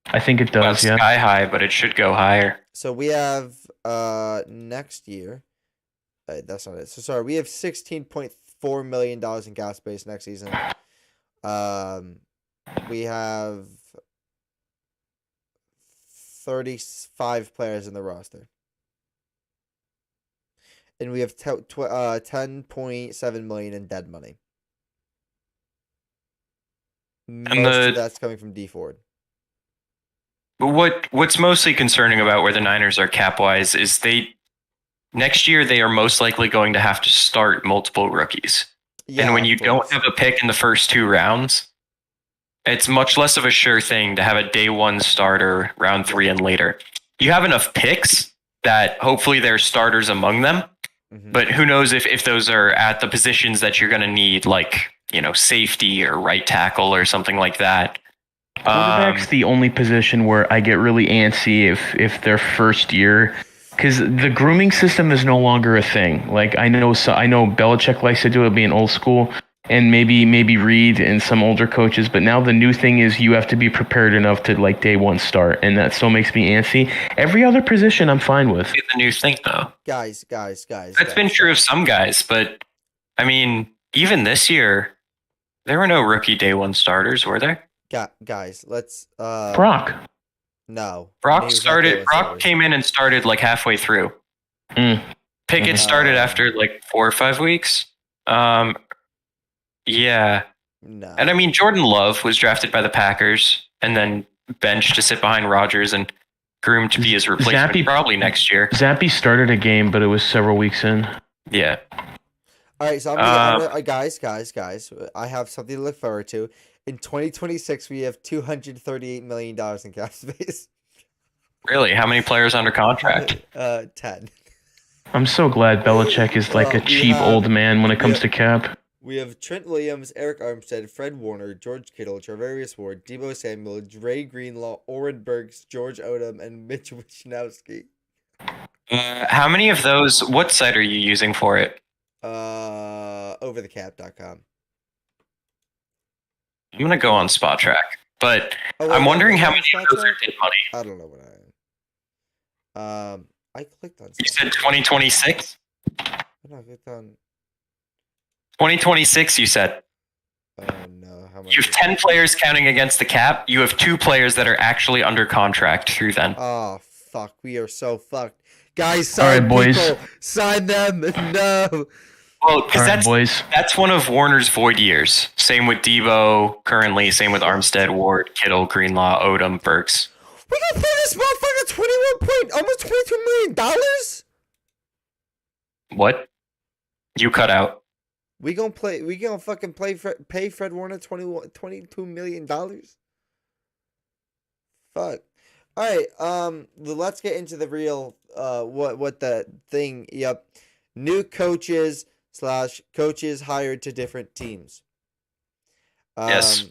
I think it does. Yeah. Sky high, but it should go higher. So we have next year. That's not it. So sorry, we have $16.4 million in cap space next season. We have 35 players in the roster. And we have 10.7 million in dead money. Most of that's coming from D Ford. What's mostly concerning about where the Niners are cap wise is next year they are most likely going to have to start multiple rookies. Yeah, and when you don't have a pick in the first 2 rounds, it's much less of a sure thing to have a day 1 starter, round 3 and later. You have enough picks that hopefully there's starters among them, but who knows if those are at the positions that you're going to need, like, safety or right tackle or something like that. Quarterback's the only position where I get really antsy if their first year, because the grooming system is no longer a thing. Like I know Belichick likes to do it, being old school, and maybe Reed and some older coaches. But now the new thing is you have to be prepared enough to like day 1 start, and that still makes me antsy. Every other position I'm fine with. It's the new thing though, guys. That's been true of some guys, but I mean, even this year, there were no rookie day 1 starters, were there? Guys, let's Brock. No. Brock came in and started like halfway through. Pickett started after like 4 or 5 weeks. Yeah. No. And I mean, Jordan Love was drafted by the Packers and then benched to sit behind Rodgers and groomed to be his replacement probably next year. Zappy started a game, but it was several weeks in. Yeah. All right, so guys, I have something to look forward to. In 2026, we have $238 million in cap space. Really? How many players under contract? 10. I'm so glad Belichick is like a cheap old man when it comes to cap. We have Trent Williams, Eric Armstead, Fred Warner, George Kittle, Travarius Ward, Deebo Samuel, Dre Greenlaw, Oren Burks, George Odom, and Mitch Wishnowsky. How many of those? What site are you using for it? Overthecap.com. I'm gonna go on Spot Track, but I'm wondering how many of those are dead money. I don't know what I am. I clicked on. You said 2026. I clicked on 2026. You said. Oh no! How much? You have 10 players counting against the cap. You have 2 players that are actually under contract through then. Oh fuck! We are so fucked, guys. Sign boys. Sign them. No. Well, because that's one of Warner's void years. Same with Deebo currently. Same with Armstead, Ward, Kittle, Greenlaw, Odom, Burks. We gonna pay this motherfucker almost $22 million. What? You cut out. We gonna fucking pay Fred Warner $22 million. Fuck. All right. Let's get into the real what the thing. Yep. New coaches / coaches hired to different teams. Yes.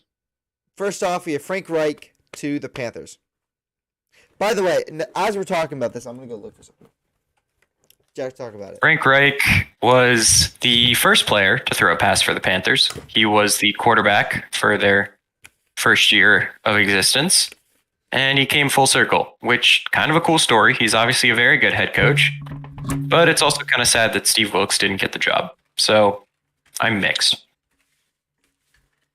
First off, we have Frank Reich to the Panthers. By the way, as we're talking about this, I'm going to go look for something. Jack, talk about it. Frank Reich was the first player to throw a pass for the Panthers. He was the quarterback for their first year of existence. And he came full circle, which kind of a cool story. He's obviously a very good head coach. But it's also kind of sad that Steve Wilkes didn't get the job. So I'm mixed.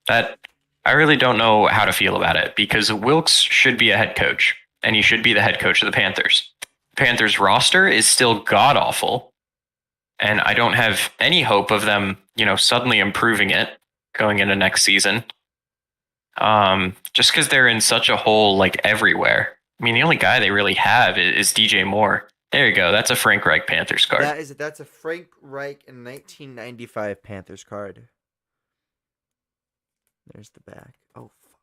I really don't know how to feel about it because Wilkes should be a head coach and he should be the head coach of the Panthers. Panthers roster is still god awful. And I don't have any hope of them, suddenly improving it going into next season. Just because they're in such a hole like everywhere. I mean, the only guy they really have is DJ Moore. There you go. That's a Frank Reich Panthers card. That's a Frank Reich in 1995 Panthers card. There's the back. Oh fuck.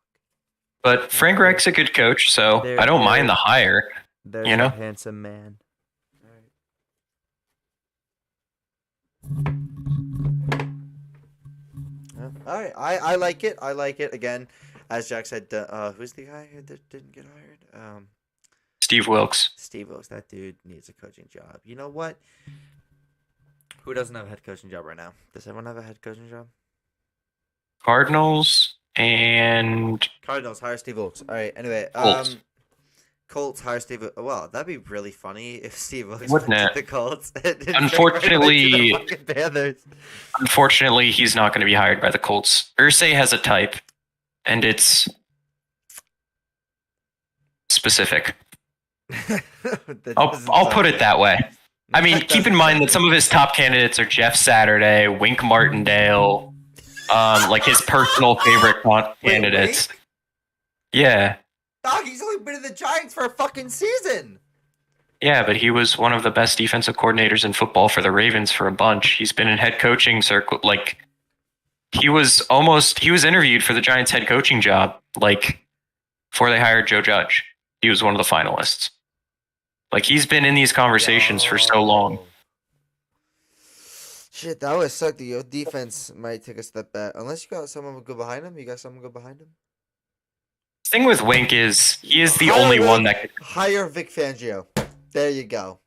But Frank Reich's a good coach, so I don't mind the hire. There's you know? a handsome man. All right. I like it. I like it. Again, as Jack said, who's the guy that didn't get hired? Steve Wilkes. Steve Wilkes. That dude needs a coaching job. You know what? Who doesn't have a head coaching job right now? Does everyone have a head coaching job? Cardinals and Cardinals hire Steve Wilkes. All right. Anyway, Colts. Colts hire Steve. Well, that'd be really funny if Steve Wilkes Wouldn't went to it? the Colts. Unfortunately, to the fucking Panthers. Unfortunately, he's not going to be hired by the Colts. Irsay has a type, and it's specific. I'll put it that way. I mean, keep in mind that some of his top candidates are Jeff Saturday, Wink Martindale, like his personal favorite candidates. Wink? Yeah. Dog, he's only been in the Giants for a fucking season. Yeah, but he was one of the best defensive coordinators in football for the Ravens for a bunch. He's been in head coaching circle. Like, he was interviewed for the Giants head coaching job, like, before they hired Joe Judge. He was one of the finalists. Like, he's been in these conversations for so long. Shit, that would suck. The defense might take a step back. Unless you got someone go behind him. You got someone go behind him? Thing with Wink is he is the only one that can hire Vic Fangio. There you go.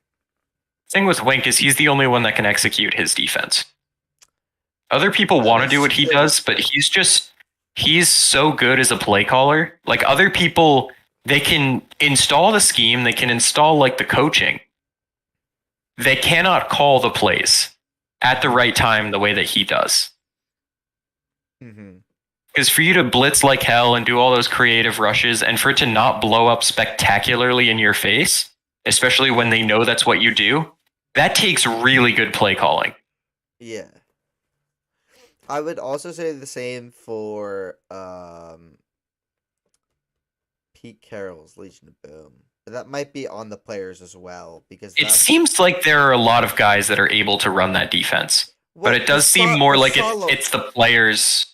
Thing with Wink is he's the only one that can execute his defense. Other people want to do what he does, but he's so good as a play caller. Like, other people, they can install the scheme, they can install like the coaching. They cannot call the plays at the right time the way that he does. Mm-hmm. Because for you to blitz like hell and do all those creative rushes and for it to not blow up spectacularly in your face, especially when they know that's what you do, that takes really good play calling. Yeah. I would also say the same for Pete Carroll's Legion of Boom. That might be on the players as well. Because it seems like there are a lot of guys that are able to run that defense. Well, but it does seem more like it's the players.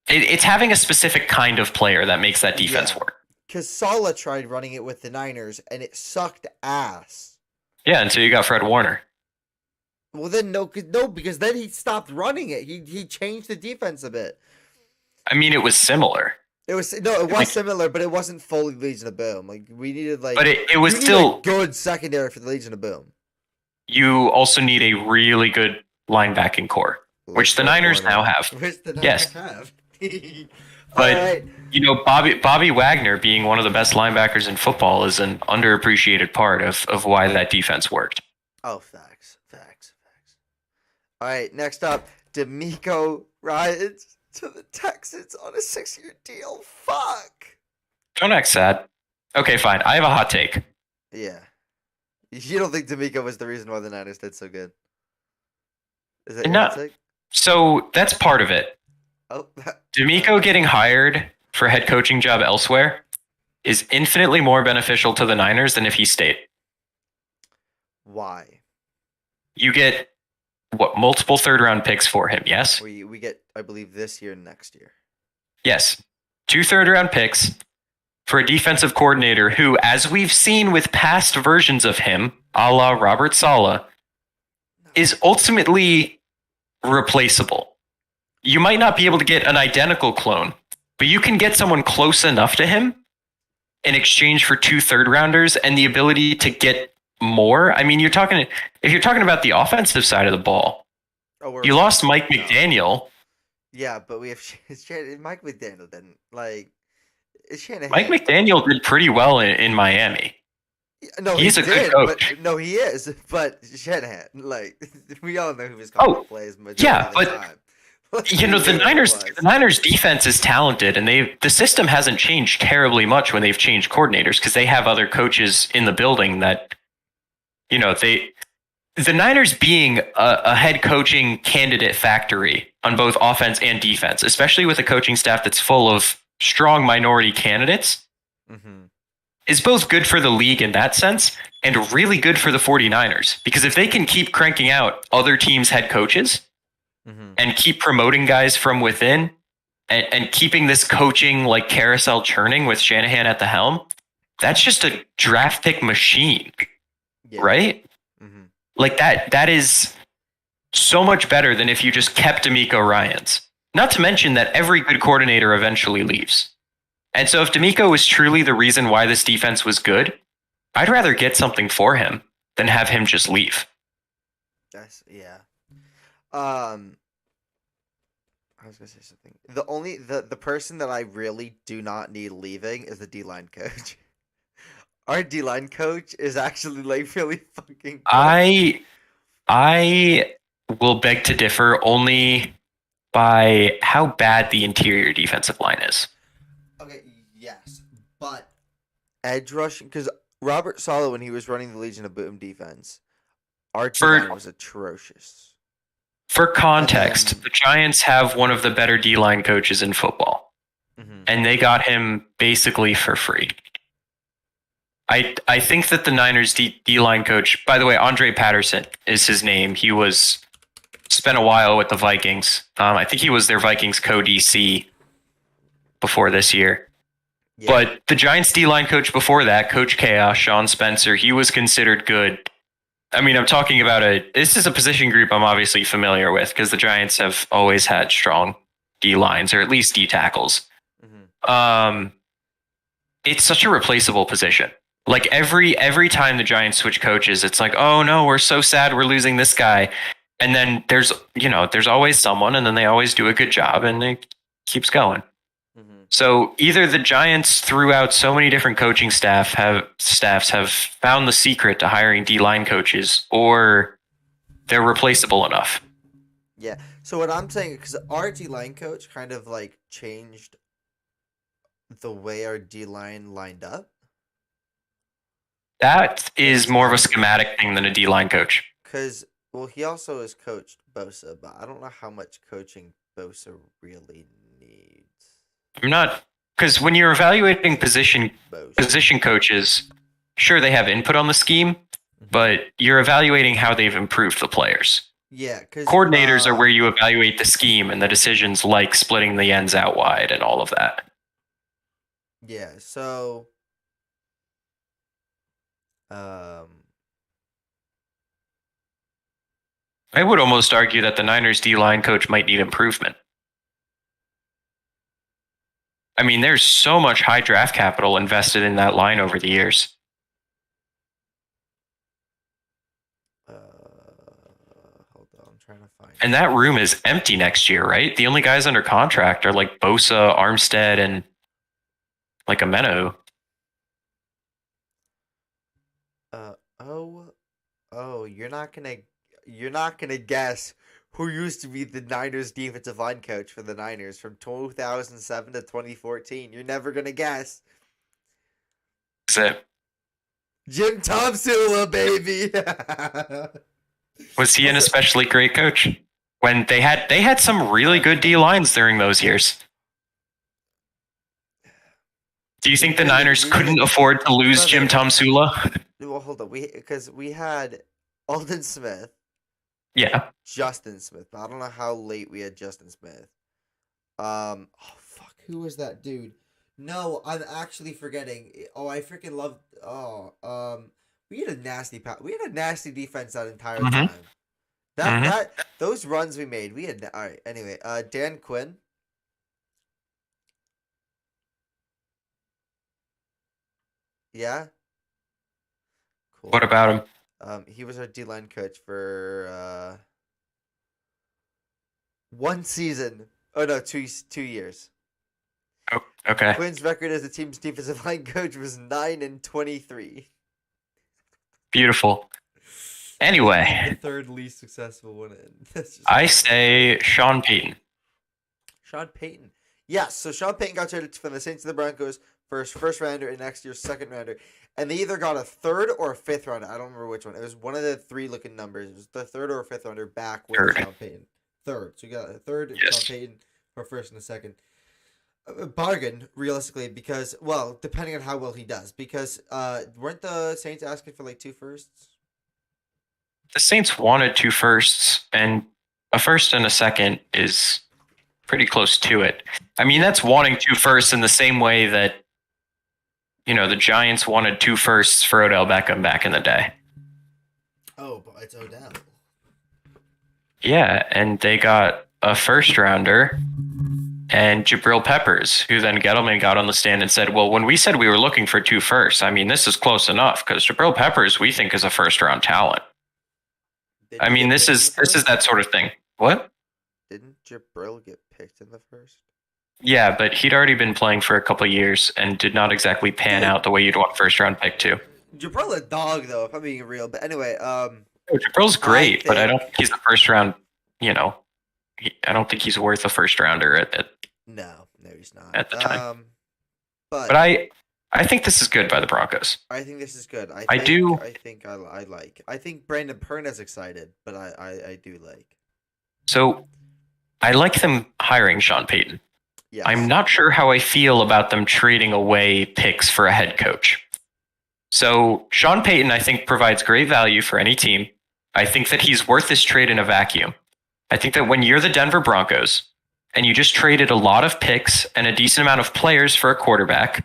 It's having a specific kind of player that makes that defense work. Because Saleh tried running it with the Niners, and it sucked ass. Yeah, until you got Fred Warner. Well, then no, because then he stopped running it. He changed the defense a bit. I mean, it was similar. It was similar, but it wasn't fully Legion of Boom. Like, we needed but it was still a good secondary for the Legion of Boom. You also need a really good linebacking core, which the Niners now have. Which the Niners have. But right. You know, Bobby Wagner being one of the best linebackers in football is an underappreciated part of why that defense worked. Oh, facts. All right, next up, D'Amico Ryans to the Texans on a 6-year deal. Fuck. Don't act sad. Okay, fine. I have a hot take. Yeah. You don't think D'Amico was the reason why the Niners did so good? Is that your hot take? So that's part of it. Oh. D'Amico getting hired for a head coaching job elsewhere is infinitely more beneficial to the Niners than if he stayed. Why? You get multiple third-round picks for him, yes? We get, I believe, this year and next year. Yes. 2 third-round picks for a defensive coordinator who, as we've seen with past versions of him, a la Robert Saleh, is ultimately replaceable. You might not be able to get an identical clone, but you can get someone close enough to him in exchange for 2 third-rounders and the ability to get more. I mean, if you're talking about the offensive side of the ball, you lost Mike McDaniel. Yeah, but we have Mike McDaniel didn't Shanahan. Mike McDaniel did pretty well in Miami. No, he's a good coach. No, he is. But Shanahan, we all know who his calling plays. Yeah, but the Niners defense is talented, and the system hasn't changed terribly much when they've changed coordinators because they have other coaches in the building that, the Niners being a head coaching candidate factory on both offense and defense, especially with a coaching staff that's full of strong minority candidates, is both good for the league in that sense and really good for the 49ers. Because if they can keep cranking out other teams' head coaches and keep promoting guys from within and keeping this coaching like carousel churning with Shanahan at the helm, that's just a draft pick machine, right? Mm-hmm. Like that is so much better than if you just kept D'Amico Ryans. Not to mention that every good coordinator eventually leaves. And so if D'Amico was truly the reason why this defense was good, I'd rather get something for him than have him just leave. Yeah. I was gonna say something. The person that I really do not need leaving is the D-line coach. Our D-line coach is actually like really fucking good. I will beg to differ only by how bad the interior defensive line is. Okay, yes, but edge rushing, because Robert Saleh, when he was running the Legion of Boom defense, our D-line was atrocious. For context, the Giants have one of the better D-line coaches in football, and they got him basically for free. I think that the Niners D-line coach, by the way, Andre Patterson is his name. He spent a while with the Vikings. I think he was their Vikings co-DC before this year. Yeah. But the Giants D-line coach before that, Coach Chaos, Sean Spencer, he was considered good. I mean, I'm talking about this is a position group I'm obviously familiar with because the Giants have always had strong D-lines or at least D-tackles. It's such a replaceable position. Like every time the Giants switch coaches, it's like, oh no, we're so sad we're losing this guy. And then there's always someone, and then they always do a good job, and it keeps going. So either the Giants throughout so many different coaching staffs have found the secret to hiring D-line coaches, or they're replaceable enough. Yeah. So what I'm saying, because our D-line coach kind of like changed the way our D-line lined up. That is more of a schematic thing than a D-line coach. Because, well, he also has coached Bosa, but I don't know how much coaching Bosa really needs. I'm not, because when you're evaluating position coaches, sure, they have input on the scheme, but you're evaluating how they've improved the players. Yeah, because coordinators are where you evaluate the scheme and the decisions like splitting the ends out wide and all of that. Yeah, so I would almost argue that the Niners D-line coach might need improvement. I mean, there's so much high draft capital invested in that line over the years. Hold on, I'm trying to find. And that room is empty next year, right? The only guys under contract are like Bosa, Armstead, and like Ameno. You're not gonna guess who used to be the Niners defensive line coach for the Niners from 2007 to 2014. You're never gonna guess. Is it Jim Tomsula, baby? Was he an especially great coach? When they had some really good D lines during those years. Do you think the Niners couldn't afford to lose Jim Tomsula? Well, hold on. Because we had Aldon Smith. Yeah. Justin Smith. But I don't know how late we had Justin Smith. Oh fuck, who was that dude? No, I'm actually forgetting. Oh, I freaking loved. We had a nasty defense that entire time. Those runs we made, we had. All right. Anyway, Dan Quinn. Yeah. Cool. What about him? He was our D-line coach for 1 season. Oh no, 2 years. Oh, okay. Quinn's record as the team's defensive line coach was 9-23. Beautiful. Anyway, the third least successful one. I say Sean Payton. Sean Payton. Yes, so Sean Payton got traded from the Saints to the Broncos for his first rounder and next year's second rounder. And they either got a third or a fifth rounder. I don't remember which one. It was one of the three looking numbers. It was the third or fifth rounder back with Sean Payton. Third. So you got a third Sean Payton for first and a second. Bargain, realistically, because, well, depending on how well he does. Because weren't the Saints asking for like 2 firsts? The Saints wanted 2 firsts, and a first and a second is pretty close to it. I mean, that's wanting 2 firsts in the same way that, the Giants wanted 2 firsts for Odell Beckham back in the day. Oh, but it's Odell. Yeah, and they got a first rounder and Jabril Peppers, who then Gettleman got on the stand and said, well, when we said we were looking for 2 firsts, I mean, this is close enough because Jabril Peppers, we think, is a first round talent. I mean, this is that sort of thing. What? Didn't Jabril get picked in the first? Yeah, but he'd already been playing for a couple of years and did not exactly pan out the way you'd want first round pick to. Jabril a dog though, if I'm being real. But anyway, Jabril's great, but I don't think he's the first round. I don't think he's worth a first rounder no, he's not at the time. But I think this is good by the Broncos. I think this is good. I think Brandon Perna's excited, but I do like. So I like them hiring Sean Payton. Yes. I'm not sure how I feel about them trading away picks for a head coach. So Sean Payton, I think, provides great value for any team. I think that he's worth this trade in a vacuum. I think that when you're the Denver Broncos and you just traded a lot of picks and a decent amount of players for a quarterback,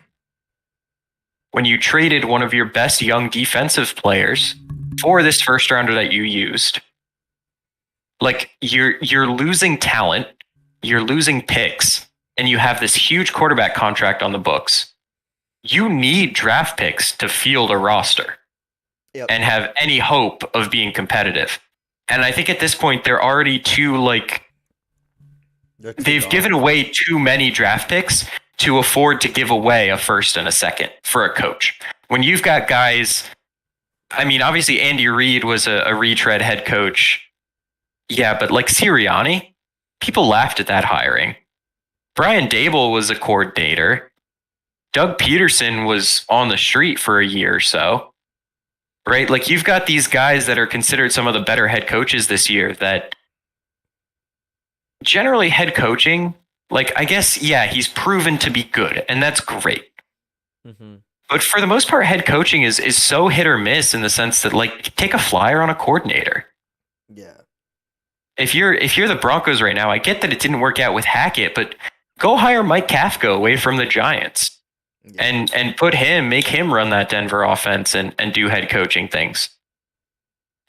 when you traded one of your best young defensive players for this first rounder that you used, like you're losing talent, you're losing picks, and you have this huge quarterback contract on the books. You need draft picks to field a roster and have any hope of being competitive. And I think at this point, they're already they've given away too many draft picks to afford to give away a first and a second for a coach. When you've got guys, I mean, obviously Andy Reid was a retread head coach. Yeah, but like Sirianni, people laughed at that hiring. Brian Dable was a coordinator. Doug Peterson was on the street for a year or so, right? Like you've got these guys that are considered some of the better head coaches this year that generally head coaching, like I guess, yeah, he's proven to be good and that's great. Mm-hmm. But for the most part, head coaching is so hit or miss in the sense that like take a flyer on a coordinator. Yeah. If you're the Broncos right now, I get that it didn't work out with Hackett, but go hire Mike Kafka away from the Giants. Yeah. And make him run that Denver offense and do head coaching things.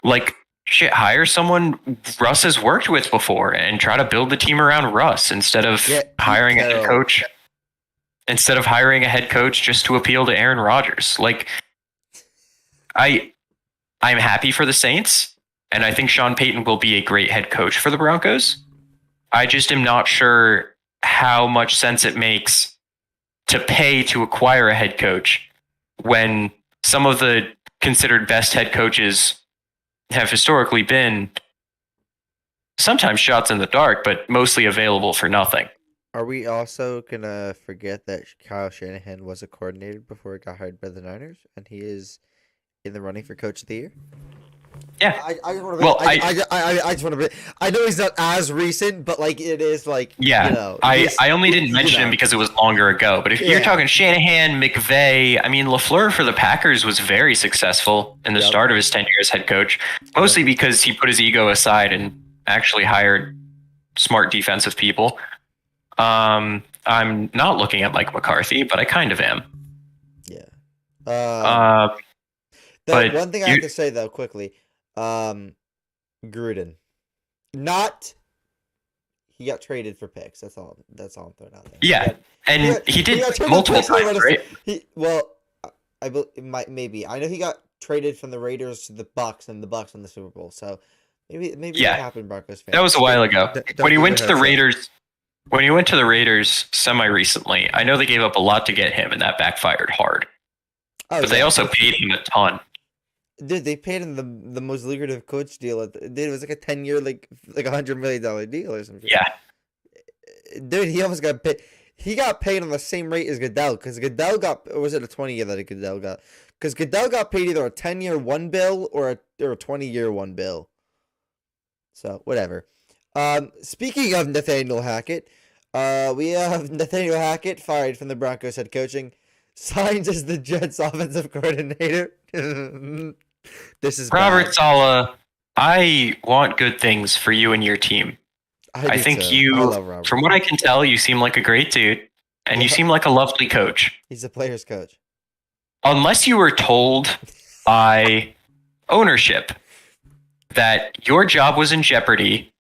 Like shit, hire someone Russ has worked with before and try to build the team around Russ instead of hiring a head coach. Instead of hiring a head coach just to appeal to Aaron Rodgers. Like I'm happy for the Saints, and I think Sean Payton will be a great head coach for the Broncos. I just am not sure how much sense it makes to pay to acquire a head coach when some of the considered best head coaches have historically been sometimes shots in the dark, but mostly available for nothing. Are we also going to forget that Kyle Shanahan was a coordinator before he got hired by the Niners, and he is in the running for Coach of the Year? Yeah. I just want to. I know he's not as recent, but like it is like. Yeah. I only didn't mention him because it was longer ago. But if you're talking Shanahan, McVay, I mean LaFleur for the Packers was very successful in the start of his tenure as head coach, mostly because he put his ego aside and actually hired smart defensive people. I'm not looking at Mike McCarthy, but I kind of am. Yeah. But one thing I have to say though, quickly, Gruden, he got traded for picks. That's all I'm throwing out there. Yeah, he did multiple times, right? Maybe I know he got traded from the Raiders to the Bucks, and the Bucks won the Super Bowl. So maybe that happened, Broncos fans. That was a while ago. When he went to the Raiders semi recently, I know they gave up a lot to get him, and that backfired hard. But they also paid him a ton. Dude, they paid him the most lucrative coach deal. It was like a 10-year, like $100 million deal or something. Yeah. Dude, he almost got paid. He got paid on the same rate as Goodell, because Goodell got, or was it a 20-year that Goodell got? Because Goodell got paid either a 10-year one bill or a 20-year one bill. So, whatever. Speaking of Nathaniel Hackett, we have Nathaniel Hackett fired from the Broncos head coaching, signs as the Jets offensive coordinator. This is Robert bad. Saleh. I want good things for you and your team. I do think too. you, I love Robert. from what I can tell, you seem like a great dude, and you seem like a lovely coach. He's a player's coach. Unless you were told by ownership that your job was in jeopardy,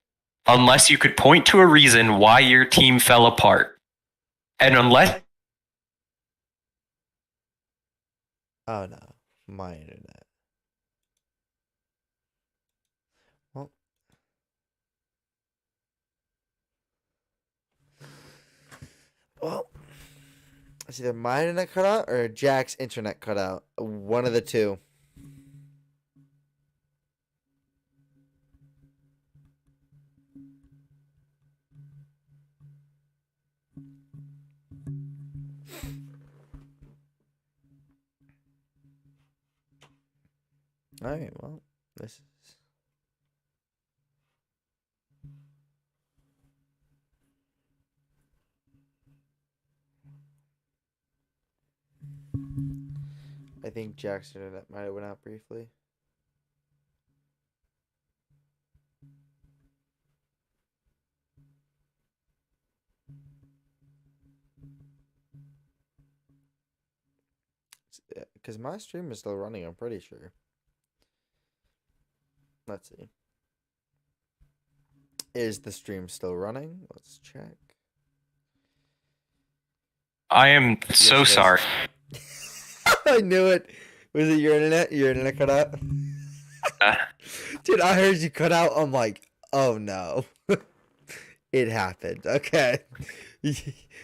unless you could point to a reason why your team fell apart, and unless... Oh no, my internet. Well, it's either my internet cut out or Jack's internet cut out. One of the two. All right, well, this is... I think Jack's internet might have went out briefly. Because my stream is still running, I'm pretty sure. Let's see. Is the stream still running? Let's check. I am so sorry. I knew it. Was it your internet? Your internet cut out? Dude, I heard you cut out. I'm like, oh no. It happened. Okay.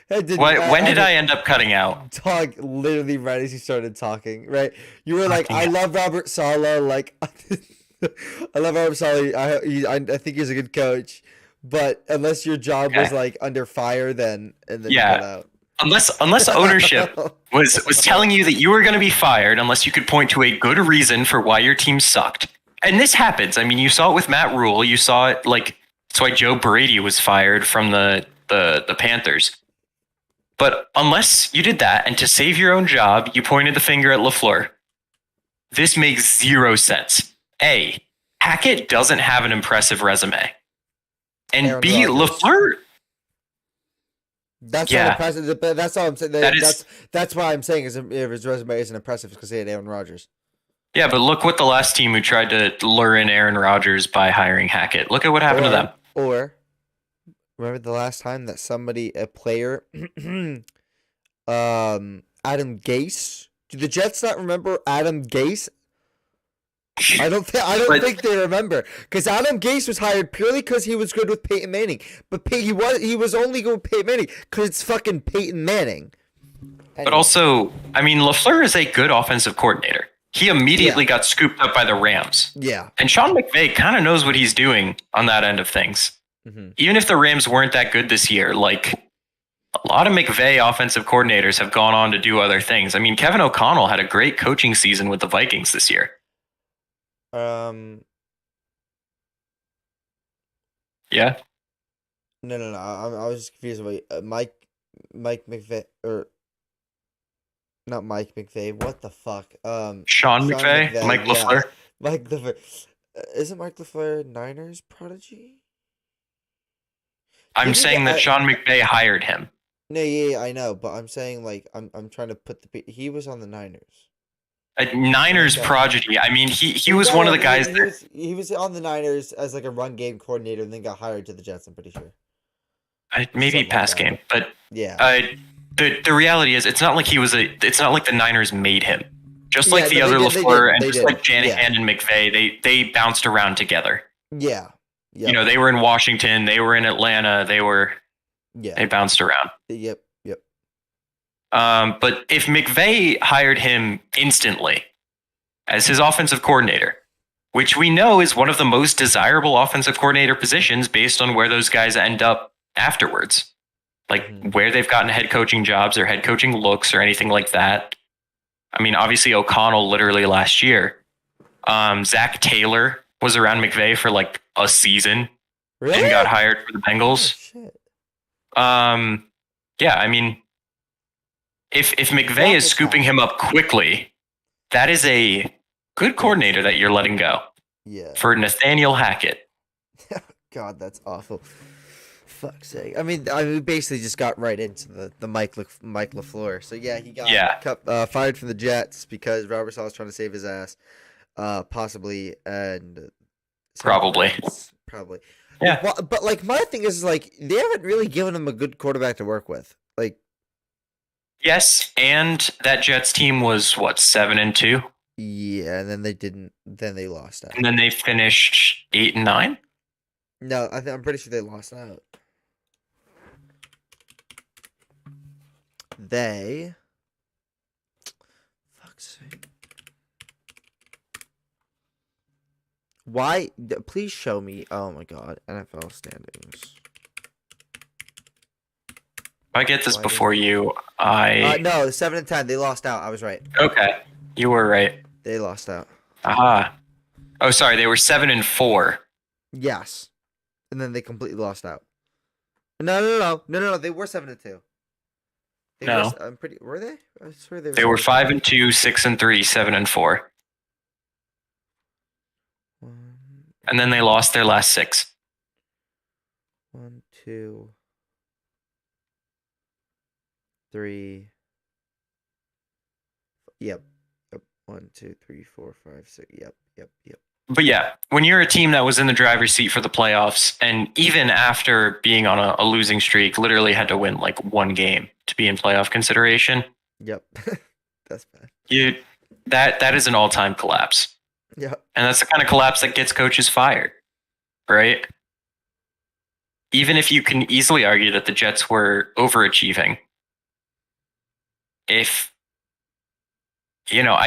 When did I end up cutting out? Talk literally right as you started talking, right? You were like, I love Robert Saleh. Like, I love Robert Saleh. I think he's a good coach. But unless your job was like under fire, then you cut out. Unless ownership was telling you that you were going to be fired, unless you could point to a good reason for why your team sucked. And this happens. I mean, you saw it with Matt Rule. You saw it that's why Joe Brady was fired from the Panthers. But unless you did that, and to save your own job, you pointed the finger at LaFleur. This makes zero sense. A, Hackett doesn't have an impressive resume. And Aaron B, Rodgers. LaFleur... That's not impressive. That's all I'm saying. That's why I'm saying if his resume isn't impressive because he had Aaron Rodgers. Yeah, but look what the last team who tried to lure in Aaron Rodgers by hiring Hackett. Look at what happened to them. Or remember the last time that a player, Adam Gase. Do the Jets not remember Adam Gase? I don't think they remember, because Adam Gase was hired purely because he was good with Peyton Manning. But he was only good with Peyton Manning because it's fucking Peyton Manning. Anyway. But also, I mean, LaFleur is a good offensive coordinator. He immediately got scooped up by the Rams. Yeah. And Sean McVay kind of knows what he's doing on that end of things. Mm-hmm. Even if the Rams weren't that good this year, like a lot of McVay offensive coordinators have gone on to do other things. I mean, Kevin O'Connell had a great coaching season with the Vikings this year. Yeah. No. I was just confused about Mike McVay, or not Mike McVay. What the fuck? Sean McVay? Mike LaFleur. Mike LaFleur. Isn't Mike LaFleur Niners prodigy? I'm saying that Sean McVay hired him. No, yeah, I know, but I'm saying like I'm trying to put he was on the Niners. A Niners prodigy. I mean, he was one of the guys he was on the Niners as like a run game coordinator and then got hired to the Jets, I'm pretty sure. Maybe pass game, but yeah. The reality is it's not like the Niners made him. Just like the other LaFleur and just like Shanahan and McVay, they bounced around together. Yeah. Yep. You know, they were in Washington, they were in Atlanta, they bounced around. Yep. But if McVay hired him instantly as his offensive coordinator, which we know is one of the most desirable offensive coordinator positions based on where those guys end up afterwards, like where they've gotten head coaching jobs or head coaching looks or anything like that. I mean, obviously O'Connell literally last year. Zach Taylor was around McVay for like a season and got hired for the Bengals. Oh, shit. Yeah, I mean, if McVay is scooping him up quickly, that is a good coordinator that you're letting go. Yeah. For Nathaniel Hackett. God, that's awful. Fuck's sake. I mean, we basically just got right into the Mike LaFleur. So yeah, he got fired from the Jets because Robert Saleh was trying to save his ass, possibly, and Probably. Probably. Yeah. But like my thing is like they haven't really given him a good quarterback to work with. Like, yes, and that Jets team was what 7-2. Yeah, and then they didn't. Then they lost out. And then they finished 8-9. No, I'm pretty sure they lost out. They. Fuck's sake. Why? Please show me. Oh my god, NFL standings. If I get this before you, no, 7-10. They lost out. I was right. Okay, you were right. They lost out. Aha. Oh, sorry. They were 7-4. Yes, and then they completely lost out. No. They were 7-2. No, I'm pretty. Were they? I swear they were. They were 5-2, 6-3, 7-4, and then they lost their last 6. 1, 2, 3. Yep. 1, 2, 3, 4, 5, 6. Yep. But yeah, when you're a team that was in the driver's seat for the playoffs, and even after being on a losing streak, literally had to win like one game to be in playoff consideration. Yep. That's bad. That is an all-time collapse. Yep. And that's the kind of collapse that gets coaches fired, right? Even if you can easily argue that the Jets were overachieving, I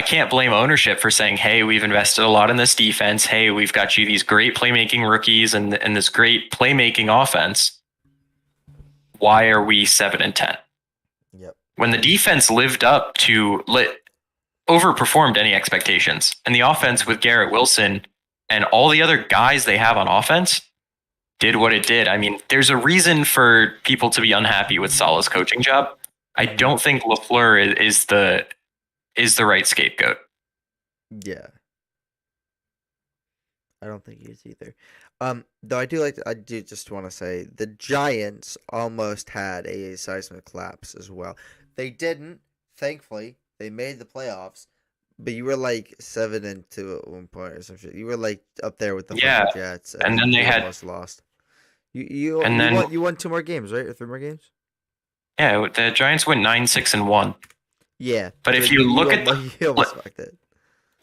can't blame ownership for saying, hey, we've invested a lot in this defense. Hey, we've got you these great playmaking rookies and this great playmaking offense. Why are we 7-10? Yep. When the defense lived up to overperformed any expectations, and the offense with Garrett Wilson and all the other guys they have on offense did what it did. I mean, there's a reason for people to be unhappy with Saleh's coaching job. I don't think LaFleur is the right scapegoat. Yeah. I don't think he is either. Though I do just want to say the Giants almost had a seismic collapse as well. They didn't, thankfully. They made the playoffs, but you were like 7-2 at one point or some shit. You were like up there with the Jets, and then they had almost lost. You won 2 more games, right? Or 3 more games? Yeah, the Giants went 9-6-1. Yeah, but if you look at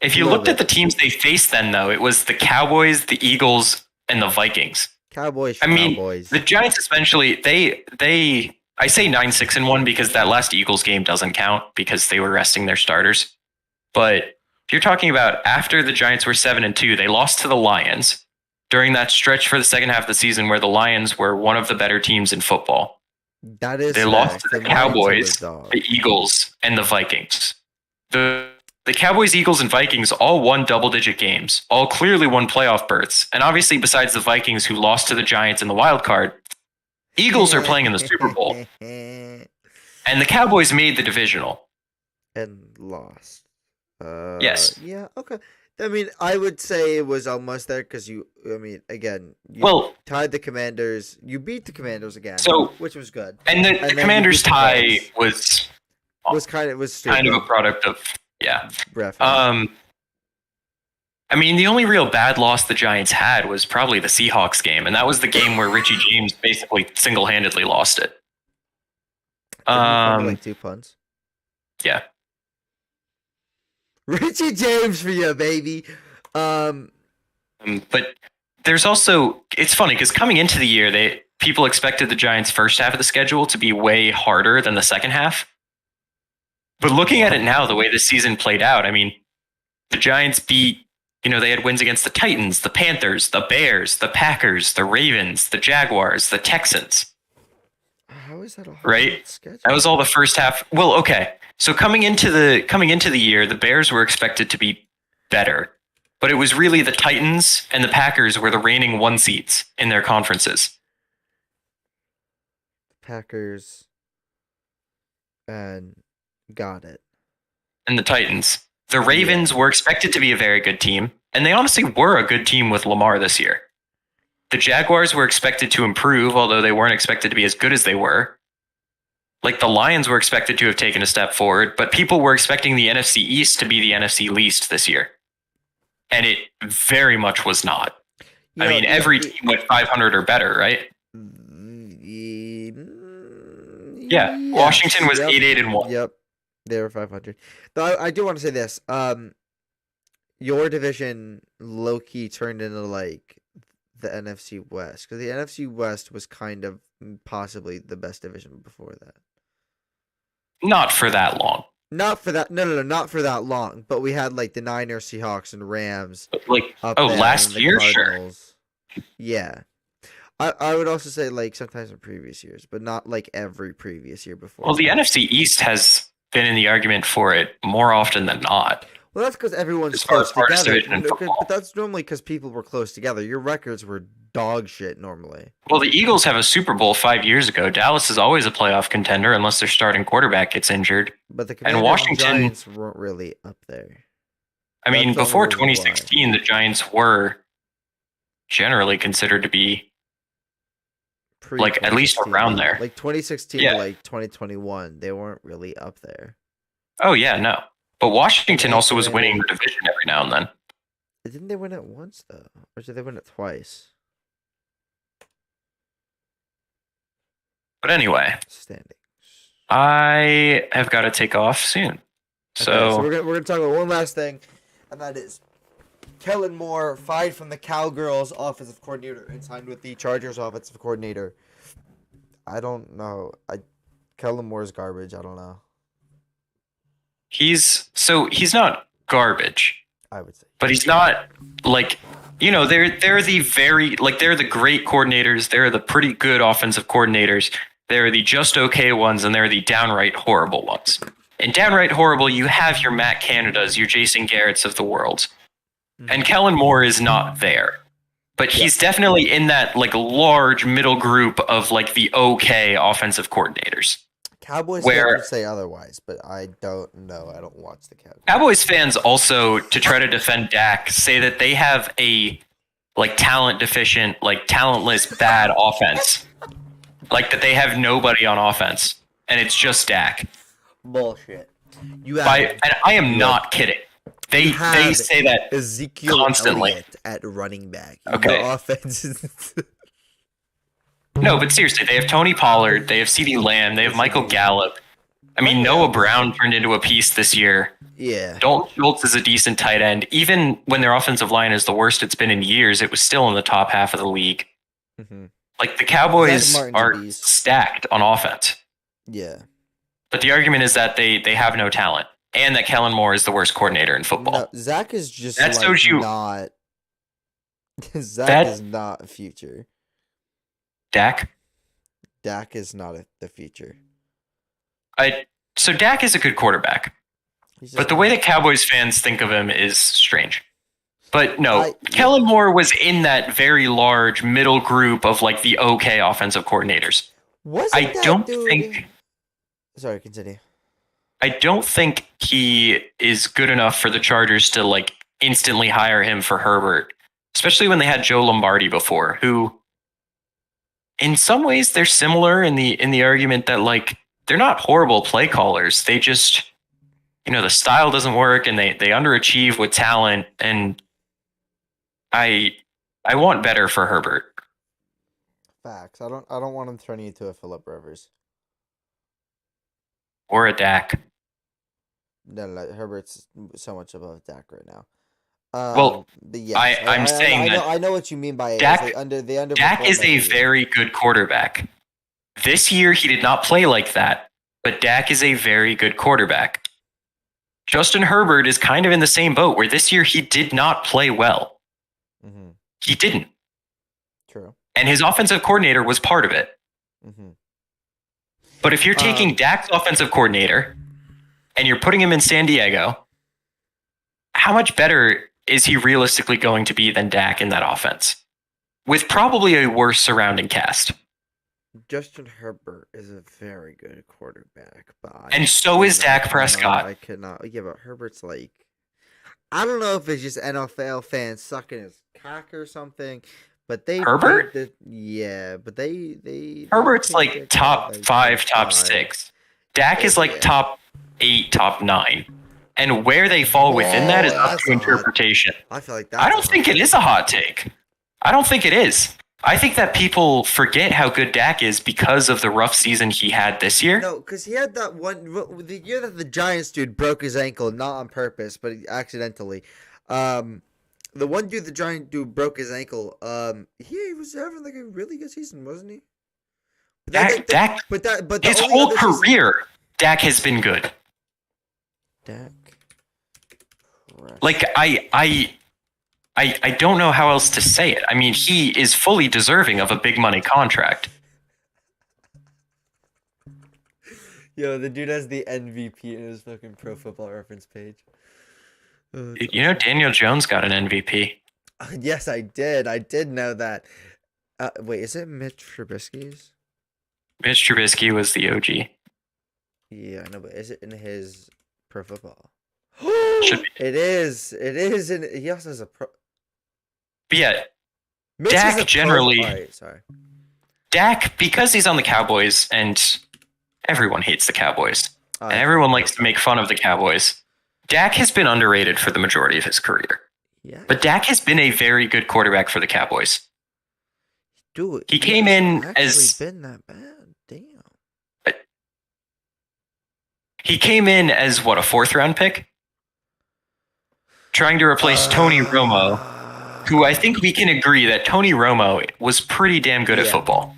if you looked at the teams they faced, then though it was the Cowboys, the Eagles, and the Vikings. Cowboys. The Giants essentially I say 9-6-1 because that last Eagles game doesn't count because they were resting their starters. But if you're talking about after the Giants were 7-2, they lost to the Lions during that stretch for the second half of the season where the Lions were one of the better teams in football. They lost to the Cowboys, the Eagles, and the Vikings. The Cowboys, Eagles, and Vikings all won double-digit games, all clearly won playoff berths. And obviously, besides the Vikings, who lost to the Giants in the wild card, Eagles are playing in the Super Bowl. And the Cowboys made the divisional. And lost. Yes. Yeah, okay. I mean, I would say it was almost there because you tied the Commanders. You beat the Commanders again, which was good. And the Commanders tie was kind of a product of ref. I mean, the only real bad loss the Giants had was probably the Seahawks game, and that was the game where Richie James basically single-handedly lost it. Like 2 punts. Yeah. Richie James for you, baby. But there's also, it's funny because coming into the year, people expected the Giants' first half of the schedule to be way harder than the second half. But looking at it now, the way this season played out, I mean, the Giants beat, they had wins against the Titans, the Panthers, the Bears, the Packers, the Ravens, the Jaguars, the Texans. How is that a hard schedule? That was all the first half. Well, okay. So coming into the year, the Bears were expected to be better, but it was really the Titans and the Packers were the reigning 1 seeds in their conferences. Packers and got it. And the Titans. The Ravens were expected to be a very good team, and they honestly were a good team with Lamar this year. the Jaguars were expected to improve, although they weren't expected to be as good as they were. Like the Lions were expected to have taken a step forward, but people were expecting the NFC East to be the NFC least this year. And it very much was not. I mean, every team went 500 or better, right? Yeah. Washington was 8-8-1. Yep. They were 500. Though I do want to say this. Your division low-key turned into like the NFC West, because the NFC West was kind of possibly the best division before that. Not for that long. Not for that. No, not for that long. But we had like the Niners, Seahawks, and Rams. Like last year, Cardinals. Sure. Yeah. I would also say like sometimes in previous years, but not like every previous year before. Well, the NFC East has been in the argument for it more often than not. Well, that's because everyone's close together. But that's normally because people were close together. Your records were dog shit normally. Well, the Eagles have a Super Bowl 5 years ago. Dallas is always a playoff contender unless their starting quarterback gets injured. But the Commanders and Washington and Giants weren't really up there. I mean, before 2016, the Giants were generally considered to be like at least around there. Like 2016 to like 2021, they weren't really up there. Oh yeah, no. But Washington also was winning the division every now and then. Didn't they win it once though, or did they win it twice? But anyway, standings. I have got to take off soon. So we're gonna talk about one last thing, and that is Kellen Moore fired from the Cowgirls offensive coordinator and signed with the Chargers offensive coordinator. I don't know. Kellen Moore's garbage. I don't know. He's not garbage, I would say, but he's not like, they're the very, like, they're the great coordinators. They're the pretty good offensive coordinators. They're the just okay ones, and they're the downright horrible ones. And downright horrible, you have your Matt Canadas, your Jason Garrett's of the world. And Kellen Moore is not there. But he's definitely in that like large middle group of like the okay offensive coordinators. Cowboys fans would say otherwise, but I don't know. I don't watch the Cowboys. Cowboys fans also, to try to defend Dak, say that they have a like talent deficient, like talentless, bad offense. Like that they have nobody on offense, and it's just Dak. Bullshit. And I am not kidding. They say that Ezekiel constantly Elliott at running back. Okay. The offense is No, but seriously, they have Tony Pollard, they have CeeDee Lamb, they have Michael Gallup. I mean, Noah Brown turned into a piece this year. Yeah. Dalton Schultz is a decent tight end. Even when their offensive line is the worst it's been in years, it was still in the top half of the league. Mm-hmm. Like, the Cowboys are stacked on offense. Yeah. But the argument is that they have no talent, and that Kellen Moore is the worst coordinator in football. No, Zach is just not... Zach is not a future. Dak is not the future. So Dak is a good quarterback, but the way that Cowboys fans think of him is strange. But no, Kellen Moore was in that very large middle group of like the okay offensive coordinators. Sorry, continue. I don't think he is good enough for the Chargers to like instantly hire him for Herbert, especially when they had Joe Lombardi before, who in some ways they're similar in the argument that like they're not horrible play callers. They just, the style doesn't work and they underachieve with talent. And I want better for Herbert. Facts. I don't want him turning into a Phillip Rivers. Or a Dak. No, Herbert's so much above Dak right now. But yes, I'm saying that I know what you mean by it. Dak, Dak is a very good quarterback. This year, he did not play like that, but Dak is a very good quarterback. Justin Herbert is kind of in the same boat, where this year he did not play well. Mm-hmm. He didn't. True. And his offensive coordinator was part of it. Mm-hmm. But if you're taking Dak's offensive coordinator and you're putting him in San Diego, how much better is he realistically going to be than Dak in that offense? With probably a worse surrounding cast. Justin Herbert is a very good quarterback. And so is Dak Prescott. I cannot. Yeah, but Herbert's like... I don't know if it's just NFL fans sucking his cock or something, But they Herbert? but they Herbert's picked like Dak top at, like, 5, top 5. 6. Dak is like Yeah. top 8, top 9. And where they fall within that is Whoa, up that's to a hot- interpretation. I feel like I that's don't think it is a hot take. I don't think it is. I think that people forget how good Dak is because of the rough season he had this year. No, because he had that the year that the Giants dude broke his ankle, not on purpose, but accidentally. The one dude, the Giant dude, broke his ankle. He was having like a really good season, wasn't he? Dak, his whole career, Dak has been good. Dak. Like I don't know how else to say it. I mean, he is fully deserving of a big money contract. Yo, the dude has the MVP in his fucking Pro Football Reference page. Oh, You know, Daniel Jones got an MVP. yes, I did. I did know that. Wait, is it Mitch Trubisky's? Mitch Trubisky was the OG. Yeah, I know, but is it in his Pro Football? Should be. It is. It is. He also has a Pro. But yeah, Mitch Dak is a generally. Pro... Right, sorry. Dak, because he's on the Cowboys, and everyone hates the Cowboys, and everyone likes to make fun of the Cowboys. Dak has been underrated for the majority of his career. Yeah. But Dak has been a very good quarterback for the Cowboys. Dude, he came in as been that bad. Damn. He came in as what, a 4th round pick? Trying to replace Tony Romo, who I think we can agree that Tony Romo was pretty damn good at football.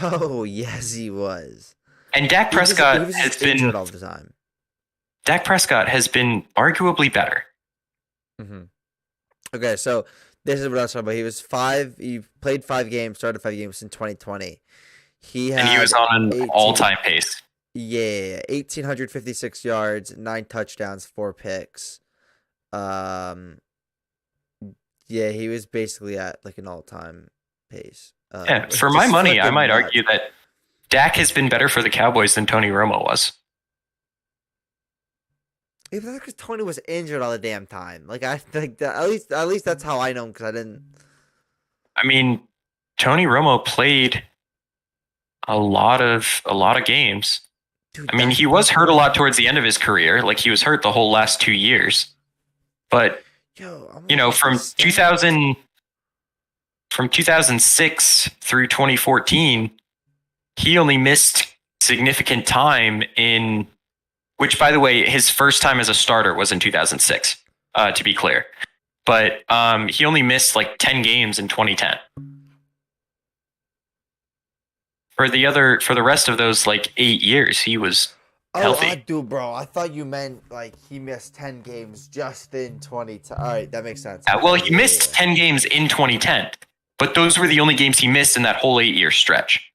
Oh, yes, he was. And Dak Prescott has been all the time. Dak Prescott has been arguably better. Mm-hmm. Okay, so this is what I was talking about. He played 5 games, started 5 games in 2020. He was on an all-time pace. Yeah, 1,856 yards, 9 touchdowns, 4 picks. Yeah, he was basically at like an all-time pace. Yeah, for my money, I might argue that Dak has been better for the Cowboys than Tony Romo was. Yeah, that's because Tony was injured all the damn time. Like I think that at least that's how I know him because I didn't. I mean, Tony Romo played a lot of games. Dude, I mean, he was hurt a lot towards the end of his career. Like he was hurt the whole last 2 years. But you know, from 2006 through 2014, he only missed significant time in. Which, by the way, his first time as a starter was in 2006, to be clear. But he only missed like 10 games in 2010. For the rest of those like 8 years, he was healthy. Oh, bro. I thought you meant like he missed 10 games just in 2010. All right, that makes sense. Well, he missed 10 games in 2010, but those were the only games he missed in that whole 8-year stretch.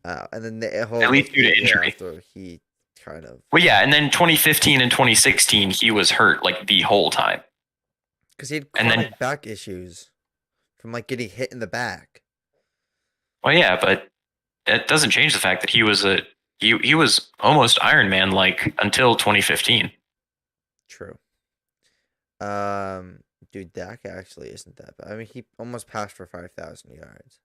And then the whole at least due to injury. He kind of. Well, yeah, and then 2015 and 2016, he was hurt like the whole time. Because he had chronic back issues from like getting hit in the back. Well, yeah, but it doesn't change the fact that he was he was almost Iron Man like until 2015. True. Dude, Dak actually isn't that bad. I mean, he almost passed for 5,000 yards.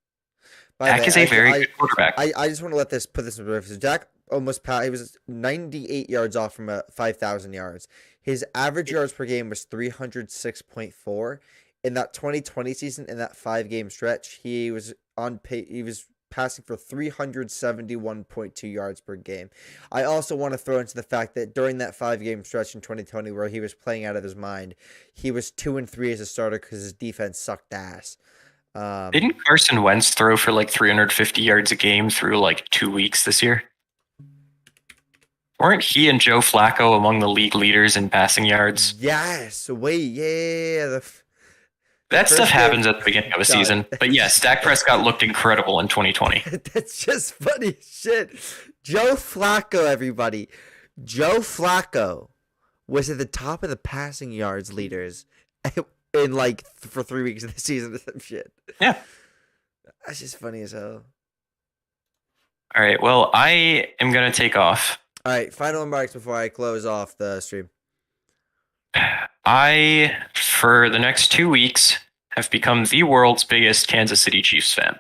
Dak is a very good quarterback. I just want to put this in perspective. Dak almost passed. He was 98 yards off from 5,000 yards. His average yards per game was 306.4. In that 2020 season, in that 5-game stretch, he was on pace. He was passing for 371.2 yards per game. I also want to throw into the fact that during that 5-game stretch in 2020 where he was playing out of his mind, he was 2-3 as a starter because his defense sucked ass. Didn't Carson Wentz throw for like 350 yards a game through like 2 weeks this year? Weren't he and Joe Flacco among the league leaders in passing yards? Yes. Wait, yeah. That stuff happens at the beginning of a season. But yes, Dak Prescott looked incredible in 2020. That's just funny shit. Joe Flacco, everybody. Joe Flacco was at the top of the passing yards leaders in like for 3 weeks of the season or some shit. Yeah. That's just funny as hell. All right. Well, I am going to take off. All right. Final remarks before I close off the stream. For the next 2 weeks, have become the world's biggest Kansas City Chiefs fan.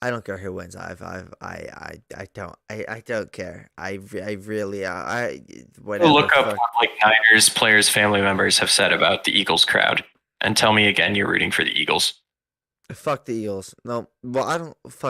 I don't care who wins. I don't care. I really whatever. Look up what like Niners players, family members have said about the Eagles crowd, and tell me again you're rooting for the Eagles. Fuck the Eagles. No, well I don't. Fuck